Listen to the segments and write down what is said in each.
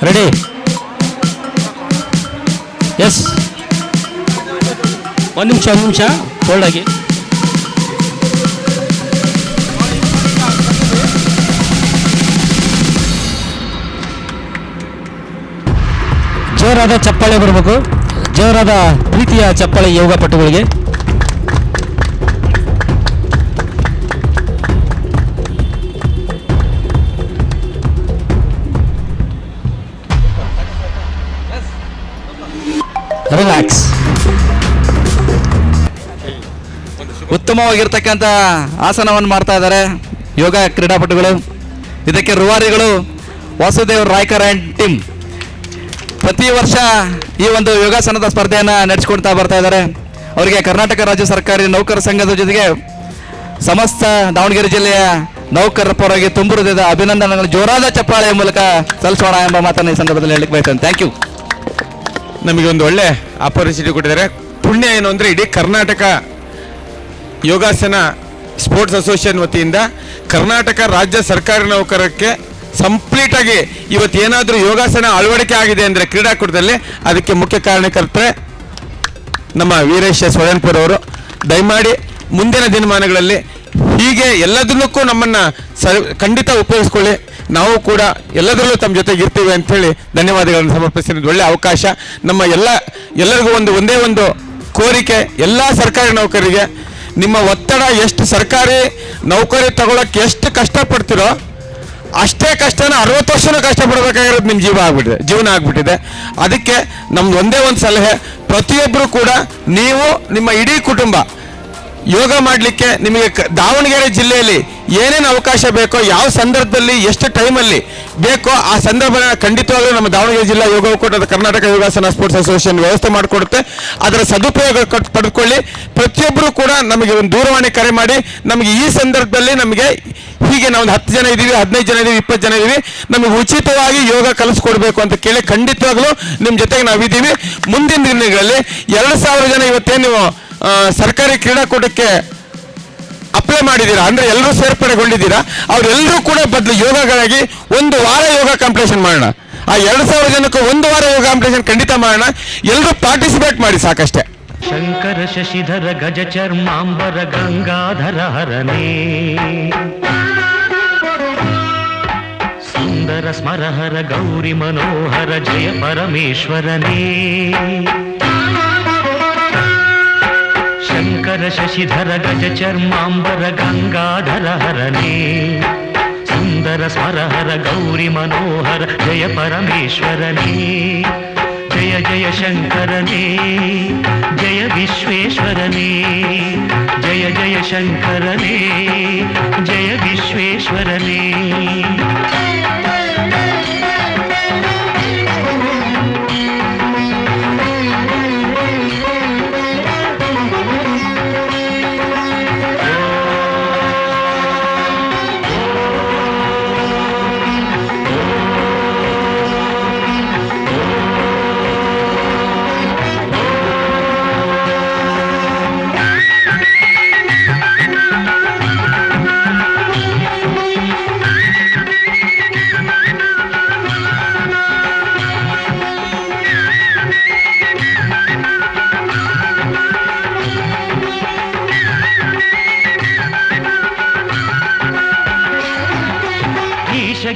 Ready? S, ಒಂದು ನಿಮಿಷ hold ಆಗಿ. ಜೋರಾದ ಚಪ್ಪಾಳೆ ಬರಬೇಕು, ಜೋರಾದ ಪ್ರೀತಿಯ ಚಪ್ಪಾಳೆ ಯೋಗ ಪಟುಗಳಿಗೆ. ರಿಲ್ಯಾಕ್ಸ್. ಉತ್ತಮವಾಗಿರ್ತಕ್ಕಂಥ ಆಸನವನ್ನು ಮಾಡ್ತಾ ಇದ್ದಾರೆ ಯೋಗ ಕ್ರೀಡಾಪಟುಗಳು. ಇದಕ್ಕೆ ರೂವಾರಿಗಳು ವಾಸುದೇವ್ ರಾಯ್ಕರ್ ಆ್ಯಂಡ್ ಟೀಮ್ ಪ್ರತಿ ವರ್ಷ ಈ ಒಂದು ಯೋಗಾಸನದ ಸ್ಪರ್ಧೆಯನ್ನು ನಡೆಸಿಕೊಡ್ತಾ ಬರ್ತಾ ಇದ್ದಾರೆ. ಅವರಿಗೆ ಕರ್ನಾಟಕ ರಾಜ್ಯ ಸರ್ಕಾರಿ ನೌಕರ ಸಂಘದ ಜೊತೆಗೆ ಸಮಸ್ತ ದಾವಣಗೆರೆ ಜಿಲ್ಲೆಯ ನೌಕರರ ಪರವಾಗಿ ತುಂಬು ಹೃದಯದ ಅಭಿನಂದನೆಗಳು ಜೋರಾದ ಚಪ್ಪಾಳೆಯ ಮೂಲಕ ಸಲ್ಲಿಸೋಣ ಎಂಬ ಮಾತನ್ನು ಈ ಸಂದರ್ಭದಲ್ಲಿ ಹೇಳಲಿಕ್ಕೆ ಬಯಸ್ತೇನೆ. Thank you. ನಮಗೆ ಒಂದು ಒಳ್ಳೆ ಆಪರ್ಚುನಿಟಿ ಕೊಟ್ಟಿದ್ದಾರೆ. ಪುಣ್ಯ ಏನು ಅಂದರೆ ಇಡೀ ಕರ್ನಾಟಕ ಯೋಗಾಸನ ಸ್ಪೋರ್ಟ್ಸ್ ಅಸೋಸಿಯೇಷನ್ ವತಿಯಿಂದ ಕರ್ನಾಟಕ ರಾಜ್ಯ ಸರ್ಕಾರಿ ನೌಕರಕ್ಕೆ ಕಂಪ್ಲೀಟಾಗಿ ಇವತ್ತು ಏನಾದರೂ ಯೋಗಾಸನ ಅಳವಡಿಕೆ ಆಗಿದೆ ಅಂದರೆ ಕ್ರೀಡಾಕೂಟದಲ್ಲಿ ಅದಕ್ಕೆ ಮುಖ್ಯ ಕಾರಣಕರ್ತರೆ ನಮ್ಮ ವೀರೇಶ್ ಸ್ವಯಂಪುರ್ ಅವರು. ದಯಮಾಡಿ ಮುಂದಿನ ದಿನಮಾನಗಳಲ್ಲಿ ಹೀಗೆ ಎಲ್ಲದನ್ನಕ್ಕೂ ನಮ್ಮನ್ನು ಖಂಡಿತ ಉಪಯೋಗಿಸ್ಕೊಳ್ಳಿ. ನಾವು ಕೂಡ ಎಲ್ಲದರಲ್ಲೂ ತಮ್ಮ ಜೊತೆಗೆ ಇರ್ತೀವಿ ಅಂಥೇಳಿ ಧನ್ಯವಾದಗಳನ್ನು ಸಮರ್ಪಿಸಿದ ಒಳ್ಳೆಯ ಅವಕಾಶ. ನಮ್ಮ ಎಲ್ಲರಿಗೂ ಒಂದೇ ಒಂದು ಕೋರಿಕೆ, ಎಲ್ಲ ಸರ್ಕಾರಿ ನೌಕರರಿಗೆ ನಿಮ್ಮ ಒತ್ತಡ ಎಷ್ಟು ಸರ್ಕಾರಿ ನೌಕರಿ ತಗೊಳ್ಳೋಕ್ಕೆ ಎಷ್ಟು ಕಷ್ಟಪಡ್ತಿರೋ ಅಷ್ಟೇ ಕಷ್ಟನ 60 ವರ್ಷನೂ ಕಷ್ಟಪಡಬೇಕಾಗಿರೋದು ನಿಮ್ಮ ಜೀವನ ಆಗ್ಬಿಟ್ಟಿದೆ. ಅದಕ್ಕೆ ನಮ್ದು ಒಂದೇ ಒಂದು ಸಲಹೆ, ಪ್ರತಿಯೊಬ್ಬರು ಕೂಡ ನೀವು ನಿಮ್ಮ ಇಡೀ ಕುಟುಂಬ ಯೋಗ ಮಾಡಲಿಕ್ಕೆ ನಿಮಗೆ ದಾವಣಗೆರೆ ಜಿಲ್ಲೆಯಲ್ಲಿ ಏನೇನು ಅವಕಾಶ ಬೇಕೋ, ಯಾವ ಸಂದರ್ಭದಲ್ಲಿ ಎಷ್ಟು ಟೈಮಲ್ಲಿ ಬೇಕೋ ಆ ಸಂದರ್ಭನ ಖಂಡಿತವಾಗಲೂ ನಮ್ಮ ದಾವಣಗೆರೆ ಜಿಲ್ಲಾ ಯೋಗ ಒಕ್ಕೂಟದ ಕರ್ನಾಟಕ ಯೋಗಾಸನ ಸ್ಪೋರ್ಟ್ಸ್ ಅಸೋಸಿಯೇಷನ್ ವ್ಯವಸ್ಥೆ ಮಾಡಿಕೊಡುತ್ತೆ. ಅದರ ಸದುಪಯೋಗ ಪಡೆದುಕೊಳ್ಳಿ. ಪ್ರತಿಯೊಬ್ಬರು ಕೂಡ ನಮಗೆ ಒಂದು ದೂರವಾಣಿ ಕರೆ ಮಾಡಿ ನಮಗೆ ಈ ಸಂದರ್ಭದಲ್ಲಿ ನಮಗೆ ಹೀಗೆ ನಾವು 10 ಜನ ಇದ್ದೀವಿ, 15 ಜನ ಇದ್ದೀವಿ, 20 ಜನ ಇದ್ದೀವಿ, ನಮಗೆ ಉಚಿತವಾಗಿ ಯೋಗ ಕಲಿಸ್ಕೊಡ್ಬೇಕು ಅಂತ ಕೇಳಿ ಖಂಡಿತವಾಗ್ಲೂ ನಿಮ್ಮ ಜೊತೆಗೆ ನಾವಿದ್ದೀವಿ. ಮುಂದಿನ ದಿನಗಳಲ್ಲಿ 2000 ಜನ ಇವತ್ತೇನು ನೀವು ಸರ್ಕಾರಿ ಕ್ರೀಡಾಕೂಟಕ್ಕೆ ಅಪ್ಲೈ ಮಾಡಿದ್ದೀರಾ ಅಂದರೆ ಎಲ್ಲರೂ ಸೇರ್ಪಡೆಗೊಂಡಿದ್ದೀರಾ, ಅವರೆಲ್ಲರೂ ಕೂಡ ಬದಲು ಯೋಗಗಳಾಗಿ ಒಂದು ವಾರ ಯೋಗ ಕಾಂಪಿಟೇಷನ್ ಮಾಡೋಣ. ಆ 2000 ಜನಕ್ಕೂ ಒಂದು ವಾರ ಯೋಗ ಕಾಂಪಿಟೇಷನ್ ಖಂಡಿತ ಮಾಡೋಣ. ಎಲ್ಲರೂ ಪಾರ್ಟಿಸಿಪೇಟ್ ಮಾಡಿ ಸಾಕಷ್ಟೇ. ಶಂಕರ ಶಶಿಧರ ಗಜ ಚರ್ಮಾಂಬರ ಗಂಗಾಧರ ಹರನೇ, ಸುಂದರ ಸ್ಮರಹರ ಗೌರಿ ಮನೋಹರ ಜಯ ಪರಮೇಶ್ವರನೇ. ಶಂಕರ ಶಶಿಧರ ಗಜ ಚರ್ಮಾಂಬರ ಗಂಗಾಧರ ಹರನೇ, ಸುಂದರ ಸ್ಮರಹರ ಗೌರಿ ಮನೋಹರ ಜಯ ಪರಮೇಶ್ವರನೇ. ಜಯ ಜಯ ಶಂಕರನೇ, ಜಯ ವಿಶ್ವೇಶ್ವರನೇ, ಜಯ ಜಯ ಶಂಕರನೇ, ಜಯ ವಿಶ್ವೇಶ್ವರನೇ.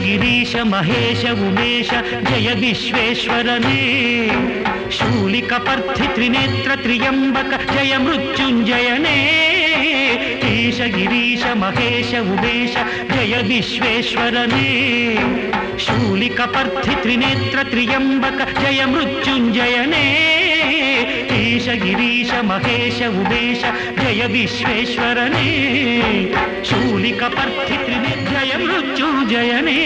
ಗಿರೀಶ ಮಹೇಶ ಉಮೇಶ ಜಯ ವಿಶ್ವೇಶ್ವರನೇ. ಶೂಲಿಕ ಪರ್ಥಿ ತ್ರಿನೇತ್ರ ತ್ರಿಯಂಬಕ ಜಯ ಮೃತ್ಯುಂಜಯನೇ. ಈಶ ಗಿರೀಶ ಮಹೇಶ ಉಮೇಶ ಜಯ ವಿಶ್ವೇಶ್ವರನೇ. ಶೂಲಿಕ ಪರ್ಥಿ ತ್ರಿನೇತ್ರ ತ್ರಿಯಂಬಕ ಜಯ ಮೃತ್ಯುಂಜಯನೇ. ಈಶ ಗಿರೀಶ ಮಹೇಶ ಉಮೇಶ ಜಯ ವಿಶ್ವೇಶ್ವರನೇ. ಶೂಲಿಕ ಪರ್ಥಿ ತ್ರಿನೇತ್ರ ಜಯ ಮೃತ್ಯುಂಜಯನೇ.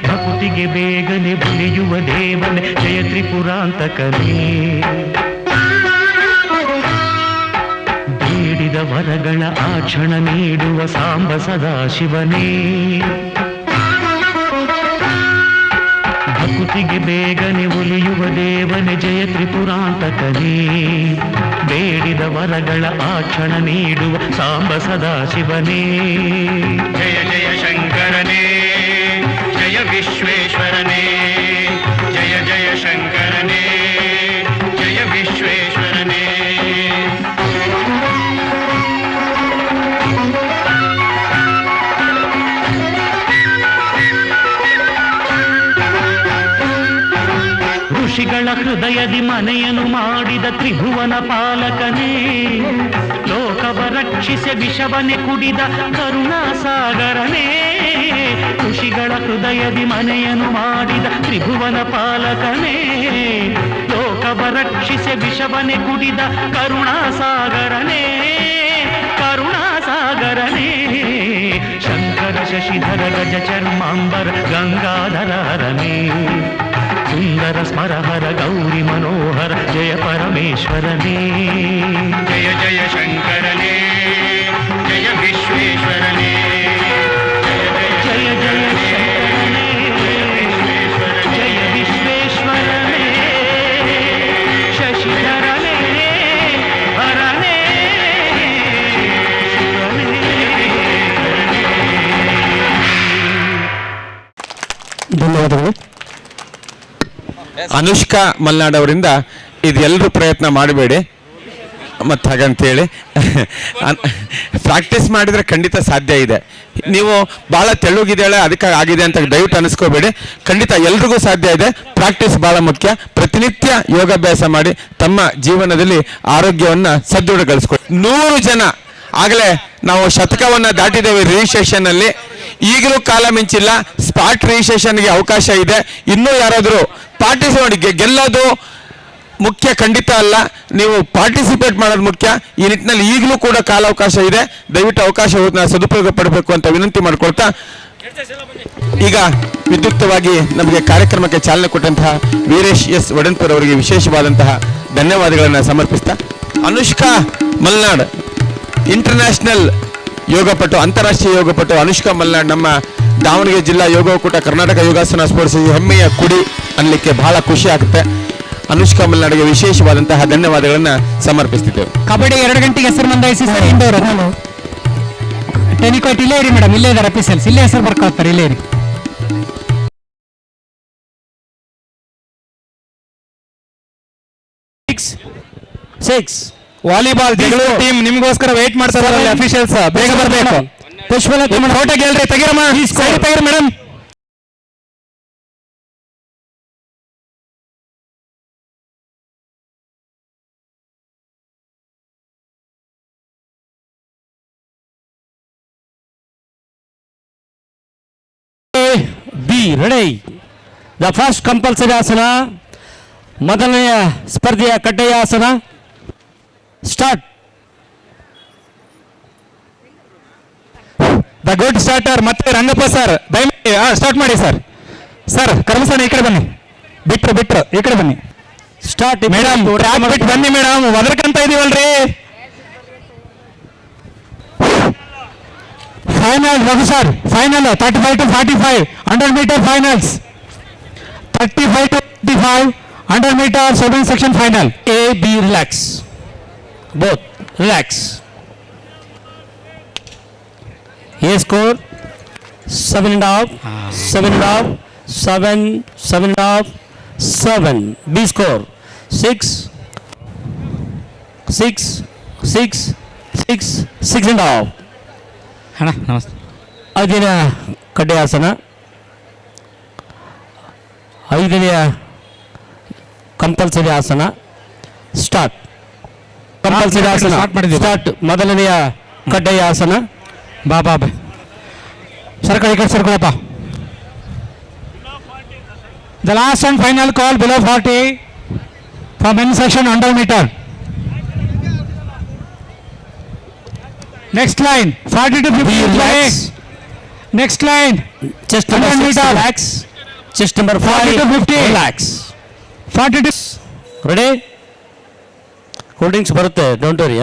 ಭಕುತಿಗೆ ಬೇಗನೆ ಬುಲಿಯುವ ದೇವನೇ ಜಯ ತ್ರಿಪುರಾಂತಕನೇ. ಬೇಡಿದ ವರಗಳ ಆ ಕ್ಷಣ ನೀಡುವ ಸಾಂಬ ಸದಾಶಿವನೇ. ಭಕುತಿಗೆ ಬೇಗನೆ ಒಲಿಯುವ ದೇವನೇ ಜಯ ತ್ರಿಪುರಾಂತಕನೇ. ಬೇಡಿದ ವರಗಳ ಆ ಕ್ಷಣ ನೀಡುವ ಸಾಂಬ ಸದಾಶಿವನೇ. ಜಯ ಜಯ ಶಂಕರನೇ, ಜಯ ವಿಶ್ವೇಶ್ವರನೇ, ಋಷಿಗಳ ಹೃದಯದಿ ಮನೆಯನ್ನು ಮಾಡಿದ ತ್ರಿಭುವನ ಪಾಲಕನೇ, ಲೋಕವ ರಕ್ಷಿಸಿ ವಿಷವನೆ ಕುಡಿದ ಕರುಣಾಸಾಗರನೇ. ಋಷಿಗಳ ಹೃದಯದಿ ಮನೆಯನ್ನು ಮಾಡಿದ ತ್ರಿಭುವನ ಪಾಲಕನೇ, ಲೋಕವ ರಕ್ಷಿಸಿ ವಿಷವನೆ ಕುಡಿದ ಕರುಣಾಸಾಗರನೇ, ಕರುಣಾಸಾಗರನೇ. ಶಂಕರ ಶಶಿಧರ ಗಜ ಚರ್ಮಾಂಬರ ಗಂಗಾಧರ ಹರನೇ, ಸುಂದರ ಸ್ಮರಹರ ಗೌರಿ ಮನೋಹರ ಜಯ ಪರಮೇಶ್ವರನೇ. ಜಯ ಜಯ ಶಂಕರನೇ, ಜಯ ವಿಶ್ವೇಶ್ವರನೇ, ಜಯ ಜಯ ಶಂಕರನೇ, ಜಯ ವಿಶ್ವೇಶ್ವರನೇ, ಶಶಿಧರನೇ ಹರನೇ ಧನ್ಯವಾದಗಳು. ಅನುಷ್ಕಾ ಮಲ್ನಾಡ್ ಅವರಿಂದ ಇದೆಲ್ಲರೂ ಪ್ರಯತ್ನ ಮಾಡಬೇಡಿ ಮತ್ತು ಹಾಗಂತೇಳಿ ಪ್ರಾಕ್ಟೀಸ್ ಮಾಡಿದರೆ ಖಂಡಿತ ಸಾಧ್ಯ ಇದೆ. ನೀವು ಭಾಳ ತೆಳುಗಿದ್ದಾಳೆ ಅದಕ್ಕೆ ಆಗಿದೆ ಅಂತ ದಯವಿಟ್ಟು ಅನಿಸ್ಕೋಬೇಡಿ. ಖಂಡಿತ ಎಲ್ರಿಗೂ ಸಾಧ್ಯ ಇದೆ. ಪ್ರಾಕ್ಟೀಸ್ ಭಾಳ ಮುಖ್ಯ. ಪ್ರತಿನಿತ್ಯ ಯೋಗಾಭ್ಯಾಸ ಮಾಡಿ ತಮ್ಮ ಜೀವನದಲ್ಲಿ ಆರೋಗ್ಯವನ್ನು ಸದೃಢಗೊಳಿಸ್ಕೊಳ್ಳಿ. 100 ಜನ ಆಗಲೇ ನಾವು ಶತಕವನ್ನು ದಾಟಿದ್ದೇವೆ ರಿಜಿಸ್ಟ್ರೇಷನ್ನಲ್ಲಿ. ಈಗಲೂ ಕಾಲ ಮಿಂಚಿಲ್ಲ. ಸ್ಪಾಟ್ ರಿಜಿಸ್ಟ್ರೇಷನ್ಗೆ ಅವಕಾಶ ಇದೆ. ಇನ್ನೂ ಯಾರಾದರೂ ಪಾರ್ಟಿಸಿಪೇಟ್ ಗೆಲ್ಲೋದು ಮುಖ್ಯ ಖಂಡಿತ ಅಲ್ಲ, ನೀವು ಪಾರ್ಟಿಸಿಪೇಟ್ ಮಾಡೋದು ಮುಖ್ಯ. ಈ ನಿಟ್ಟಿನಲ್ಲಿ ಈಗಲೂ ಕೂಡ ಕಾಲಾವಕಾಶ ಇದೆ. ದಯವಿಟ್ಟು ಅವಕಾಶವನ್ನು ಸದುಪಯೋಗ ಪಡಬೇಕು ಅಂತ ವಿನಂತಿ ಮಾಡಿಕೊಳ್ತಾ, ಈಗ ವಿದ್ಯುಕ್ತವಾಗಿ ನಮಗೆ ಕಾರ್ಯಕ್ರಮಕ್ಕೆ ಚಾಲನೆ ಕೊಟ್ಟಂತಹ ವೀರೇಶ್ ಎಸ್ ವಡನ್ಪುರ್ ಅವರಿಗೆ ವಿಶೇಷವಾದಂತಹ ಧನ್ಯವಾದಗಳನ್ನು ಸಮರ್ಪಿಸ್ತಾ, ಅನುಷ್ಕಾ ಮಲ್ನಾಡ್ ಇಂಟರ್ನ್ಯಾಷನಲ್ ಯೋಗಪಟು, ಅಂತಾರಾಷ್ಟ್ರೀಯ ಯೋಗಪಟು ಅನುಷ್ಕಾ ಮಲ್ನಾಡ್ ನಮ್ಮ ದಾವಣಗೆರೆ ಜಿಲ್ಲಾ ಯೋಗ ಒಕ್ಕೂಟ ಕರ್ನಾಟಕ ಯೋಗಾಸನ ಸ್ಪೋರ್ಟ್ಸ್ ಹೆಮ್ಮೆಯ ಕುಡಿ ಅನ್ನಲಿಕ್ಕೆ ಬಹಳ ಖುಷಿ ಆಗುತ್ತೆ. ಅನುಷ್ಕಾ ಮಲ್ನಾಡ್ಗೆ ವಿಶೇಷವಾದಂತಹ ಧನ್ಯವಾದಗಳನ್ನು ಸಮರ್ಪಿಸ್ತಿದ್ದೇವೆ. ಕಬಡ್ಡಿ 2 ಗಂಟೆಗೆ ಹೆಸರು ನೋಂದಾಯಿಸಿ ಸರ್. ಇಂಡೋರ್ ನಾನು ಟೆನಿಕೋಟ್ ಇಲ್ಲೇ ಇರಿ ಮೇಡಮ್, ಇಲ್ಲೇ ಇದ್ದಾರೆ ಅಫೀಸಲ್ಸ್, ಇಲ್ಲೇ ಹೆಸರು ಬರ್ಕೊಳ್ತಾರೆ, ಇಲ್ಲೇ ಇರಿ. ಸಿಕ್ಸ್ ವಾಲಿಬಾಲ್ ಬೆಂಗಳೂರು ಟೀಮ್ ನಿಮಗೋಸ್ಕರ ವೇಟ್ ಮಾಡ್ತಾರೆ ಅಫಿಷಿಯಲ್ಸ್, ಬೇಗ ಬರಬೇಕು. ಪುಷ್ಪಲತಾ ಫೋಟೋ ಗೆಲ್ರಿ, ತೆಗೀರಮ್ಮ, ಸೈಡ್ ತೆಗೀರಿ madam. Be ready. The first compulsory ಆಸನ, ಮೊದಲನೆಯ ಸ್ಪರ್ಧೆಯ ಕಡ್ಡಾಯ ಆಸನ. ಸ್ಟಾರ್ಟ್. ದ ಗುಡ್ ಸ್ಟಾರ್ಟರ್ ಮತ್ತೆ ರಂಗಪ್ಪ ಸರ್, ದಯಮಾಡಿ ಸ್ಟಾರ್ಟ್ ಮಾಡಿ ಸರ್. ಸರ್ ಕರ್ಮಸಣ್ಣ ಈ ಕಡೆ ಬನ್ನಿ, ಬಿಟ್ರು ಈ ಕಡೆ ಬನ್ನಿ. ಸ್ಟಾರ್ಟ್ ಮೇಡಮ್, ಬಿಟ್ಟು ಬನ್ನಿ ಮೇಡಮ್, ಒದರ್ಕಂತ ಇದೀವಲ್ರಿ. Final Raghu sir, final 35 to 45 100 meter finals. 35 to 45 100 meter swimming section final. A, B, relax. Both relax. A score 7.5, 7.5, 7, 7.5, 7. B score 6, 6, 6, 6, 6.5. ಅಣ್ಣ ನಮಸ್ತೆ. ಐದನೆಯ ಕಡ್ಡಾಯಾಸನ, ಐದನೆಯ ಕಂಪಲ್ಸರಿ ಆಸನ. ಸ್ಟಾರ್ಟ್. ಕಂಪಲ್ಸರಿ ಆಸನ ಸ್ಟಾರ್ಟ್. ಮೊದಲನೆಯ ಕಡ್ಡಾಯ ಆಸನ. ಬಾ ಸರ್ಕಲ್ ಈ ಕಡೆ ಸರ್ಕೊಳಪ್ಪ. The last and final call below 40 for men's section 100 meter. Next line 40 to 50. Relax. Next line chest number 6 relax. Chest number 40 to 50 relax. 40 to ready. Cool drinks ಬರುತ್ತೆ, don't worry.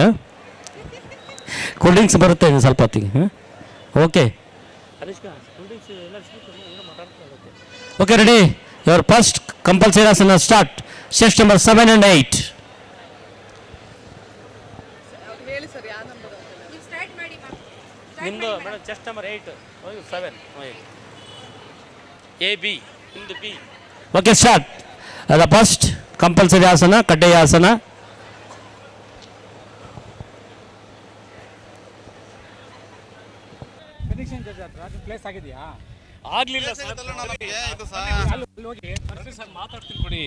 Cool drinks ಬರುತ್ತೆ ಇನ್ನು ಸ್ವಲ್ಪ ಹೊತ್ತಿಗೆ. Okay okay ready. Your first compulsory ಆಸನ start. Chest number 7 and 8. ನಿಮ್ಮದು madam chest number 8 7 A B ನಿಮ್ಮದು B. Okay start. The first compulsory ಆಸನ, ಕಡ್ಡಾಯ ಆಸನ. ಪ್ಲೇಸ್ ಆಗಿದೆಯಾ? ಆಗ್ಲಿಲ್ಲ ಸರ್ ಮಾತಾಡ್ತೀನಿ ಕೊಡಿ.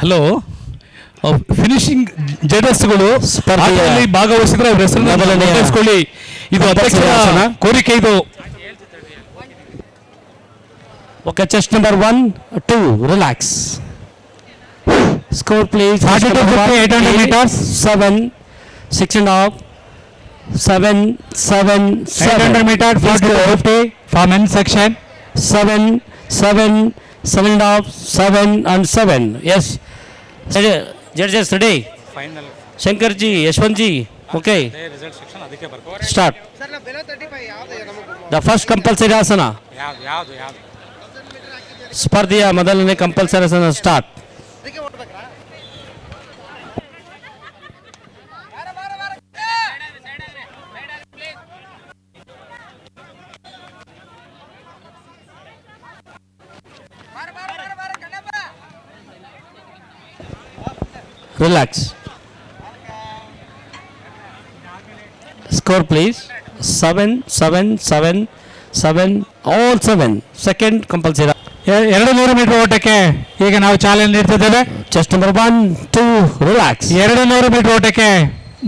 ಹಲೋ, ಫಿನಿಶಿಂಗ್ ಜಡ್ಜಸ್ಗಳು ಸ್ಪರ್ಧೆಯಲ್ಲಿ ಭಾಗವಹಿಸಿದ್ರೆ ಅವ್ರ ಹೆಸರನ್ನು ನೋಂದಾಯಿಸ್ಕೊಳ್ಳಿ. ಇದು ಅಧ್ಯಕ್ಷರ ಕೋರಿಕೆ. ಇದು okay. Chest number 1, 2, relax. Score please. 4250, 800 meters. 7, 6.5, 7, 7, 800 meters. 4250 for men's section. 7, 7, 7.5, 7 and 7. Yes. Judges ready. Final Shankar ji, Yashwant ji. Okay. Result section ಅದಕ್ಕೆ ಬರ್ಕೋ. Start. The first compulsory asana. ಯಾವ್ದು ಸ್ಪರ್ಧೆಯ ಮೊದಲನೇ ಕಂಪಲ್ಸರಿ ಆಸನ start. Relax. Score please. 7, 7, 7, 7, all 7. Second compulsory. 200 metre ಓಟಕ್ಕೆ ಈಗ ನಾವು ಚಾಲನೆ ನೀಡ್ತಿದ್ದೇವೆ. Chest number 1, 2, relax. 200 ಮೀಟರ್ ಓಟಕ್ಕೆ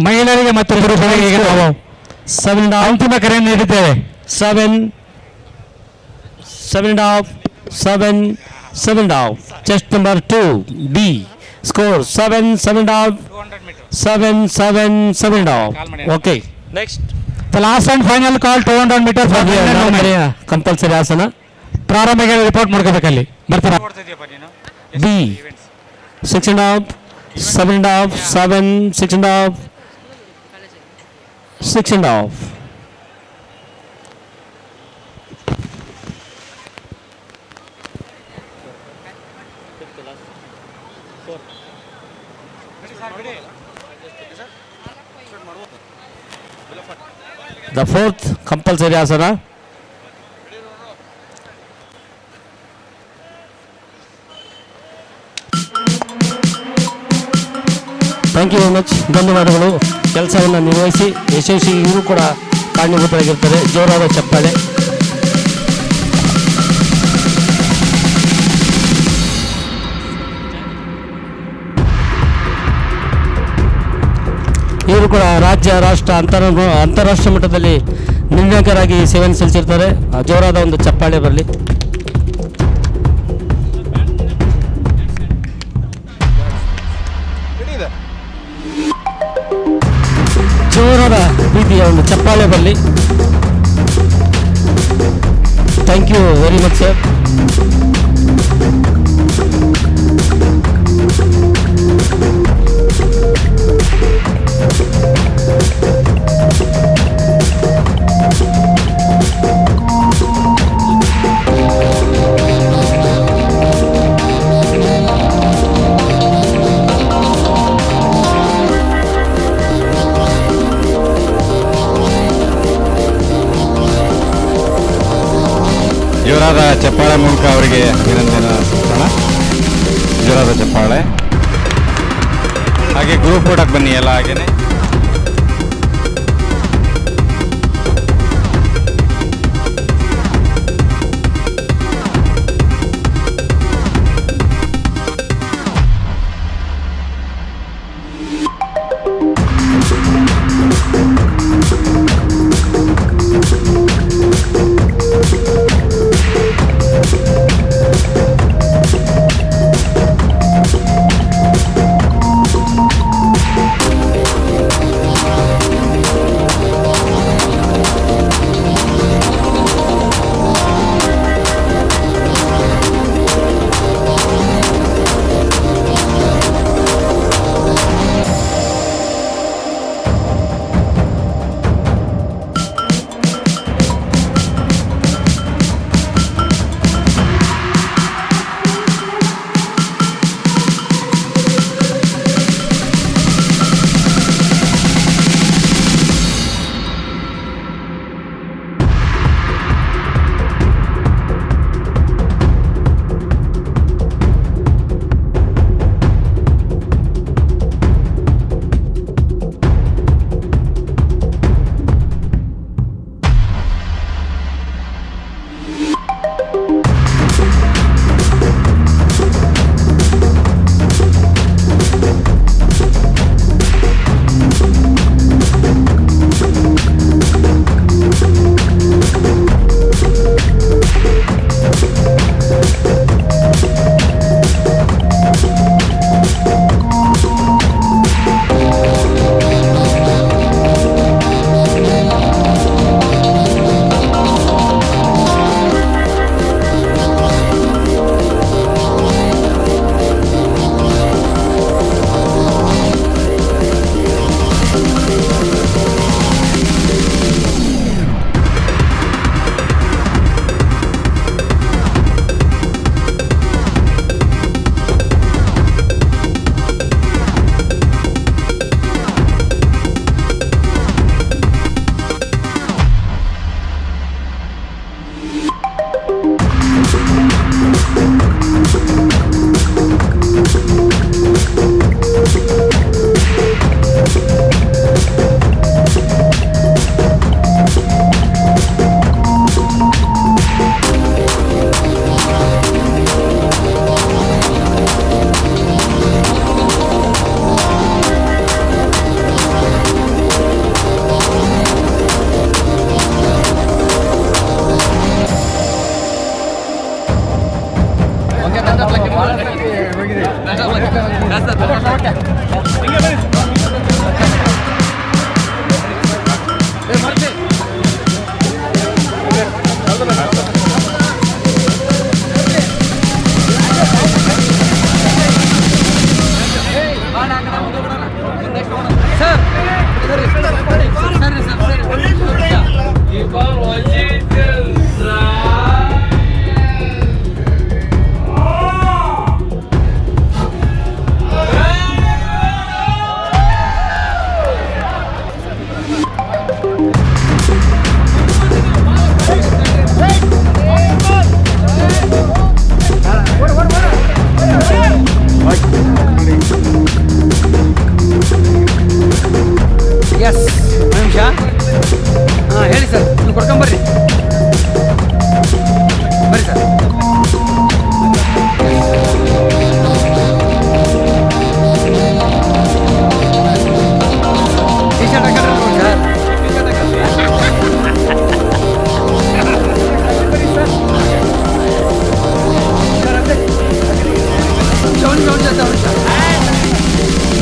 ಮಹಿಳೆಯರಿಗೆ ಮತ್ತು ಪುರುಷರಿಗೆ ಈಗ ನಾವು 7 ಅಂತಿಮ ಕರೆ ನೀಡಿದ್ದೇವೆ. 7, 7.5, 7, 7.5. Chest number 2, B. Score 7, 7.5, 7, 7, 7.5. Okay. Next The last and final call 200 meters for compulsory asana. ಪ್ರಾರಂಭಿಕ ರಿಪೋರ್ಟ್ ಮಾಡ್ಕೋಬೇಕಲ್ಲಿ ಬರ್ತೀರಾ. B 6.5, 7.5, 7, 6.5, 6.5. The fourth compulsory asana. Thank you very much. ಧನ್ಯವಾದಗಳು. ಕೆಲಸವನ್ನು ನಿರ್ವಹಿಸಿ ಯಶಸ್ವಿ ಇವರು ಕೂಡ ಕಾರಣೀಭೂತರಾಗಿರ್ತಾರೆ. ಜೋರಾದ ಚಪ್ಪಾಳೆ. ಇವರು ಕೂಡ ರಾಜ್ಯ, ರಾಷ್ಟ್ರ, ಅಂತಾರಾಷ್ಟ್ರೀಯ ಮಟ್ಟದಲ್ಲಿ ನಿರ್ಣಾಯಕರಾಗಿ ಸೇವೆಯನ್ನು ಸಲ್ಲಿಸಿರ್ತಾರೆ. ಜೋರಾದ ಒಂದು ಚಪ್ಪಾಳೆ ಬರಲಿ. ಜೋರಾದ ರೀತಿಯ ಒಂದು ಚಪ್ಪಾಳೆ ಬರಲಿ. Thank you very much sir. ಜೋರಾದ ಚಪ್ಪಾಳೆ ಮೂಲಕ ಅವರಿಗೆ ಅಭಿನಂದನೆ ಸೂಚನ. ಜೋರಾದ ಚಪ್ಪಾಳೆ. ಹಾಗೆ ಗ್ರೂಪ್ ಫೋಟೋಕ್ಕೆ ಬನ್ನಿ ಎಲ್ಲ ಹಾಗೇನೆ. ಎಸ್ ನಿಮಿಷ ಹಾಂ ಹೇಳಿ ಸರ್ ನೀವು ಕೊಡ್ಕೊಂಬರ್ರಿ ಬರ್ರಿ ಸರ್ ಟಿ ಶರ್ಟ್ ಹಾಕೊಂಡ್ರೆ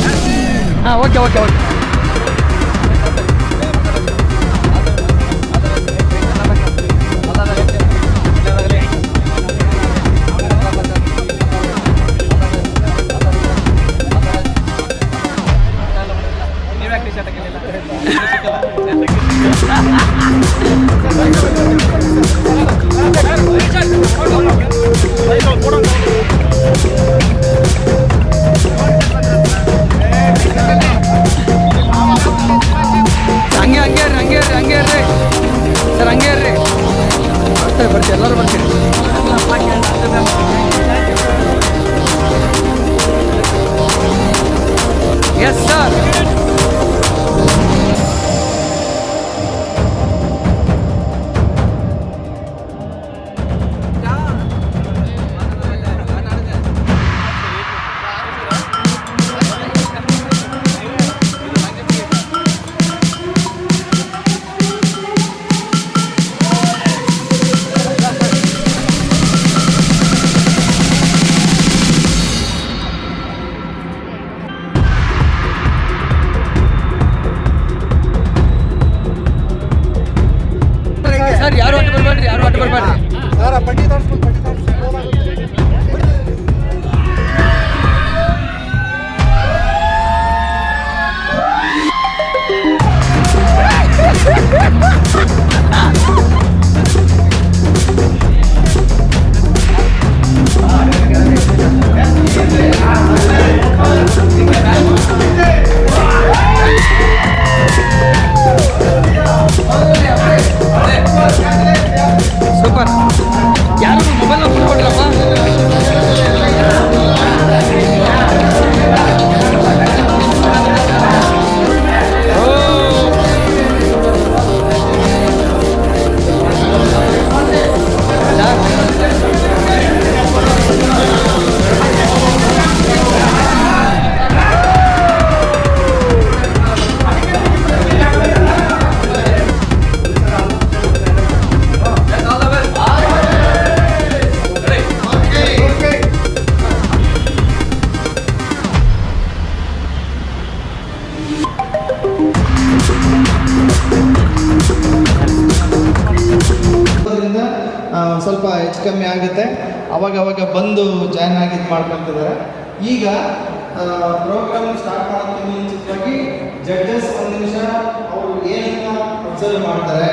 ಸರ್ ಹಾಂ ಓಕೆ ಓಕೆ ಓಕೆ ಹಂಗೆ ಇರ್ರಿ ಸರ್ ಹಂಗೆ ಇರ್ರಿ ಬರ್ತೀವಿ ಎಲ್ಲರೂ ಬರ್ತೀವಿ ಎಸ್ ಸರ್ ಸರ್ ಯಾರು ಅಡ್ಡ ಬರಬೇಡ್ರಿ ಯಾರು ಅಡ್ಡ ಬರಬೇಡ್ರಿ ಸೂಪರ್ ಯಾರು ಮೊಬೈಲ್ ಕೊಡ್ರಪ್ಪ ಸ್ವಲ್ಪ ಹೆಚ್ಚು ಕಮ್ಮಿ ಆಗುತ್ತೆ ಅವಾಗ ಬಂದು ಜಾಯ್ನ್ ಆಗಿ ಇದು ಮಾಡ್ಕೊತಿದ್ದಾರೆ. ಈಗ ಪ್ರೋಗ್ರಾಮ್ ಸ್ಟಾರ್ಟ್ ಮಾಡೋದಕ್ಕೆ ಮುಂಚಿತವಾಗಿ ಜಡ್ಜಸ್ ಒಂದು ನಿಮಿಷ ಅವರು ಏನನ್ನ ಅಬ್ಸರ್ವ್ ಮಾಡ್ತಾರೆ,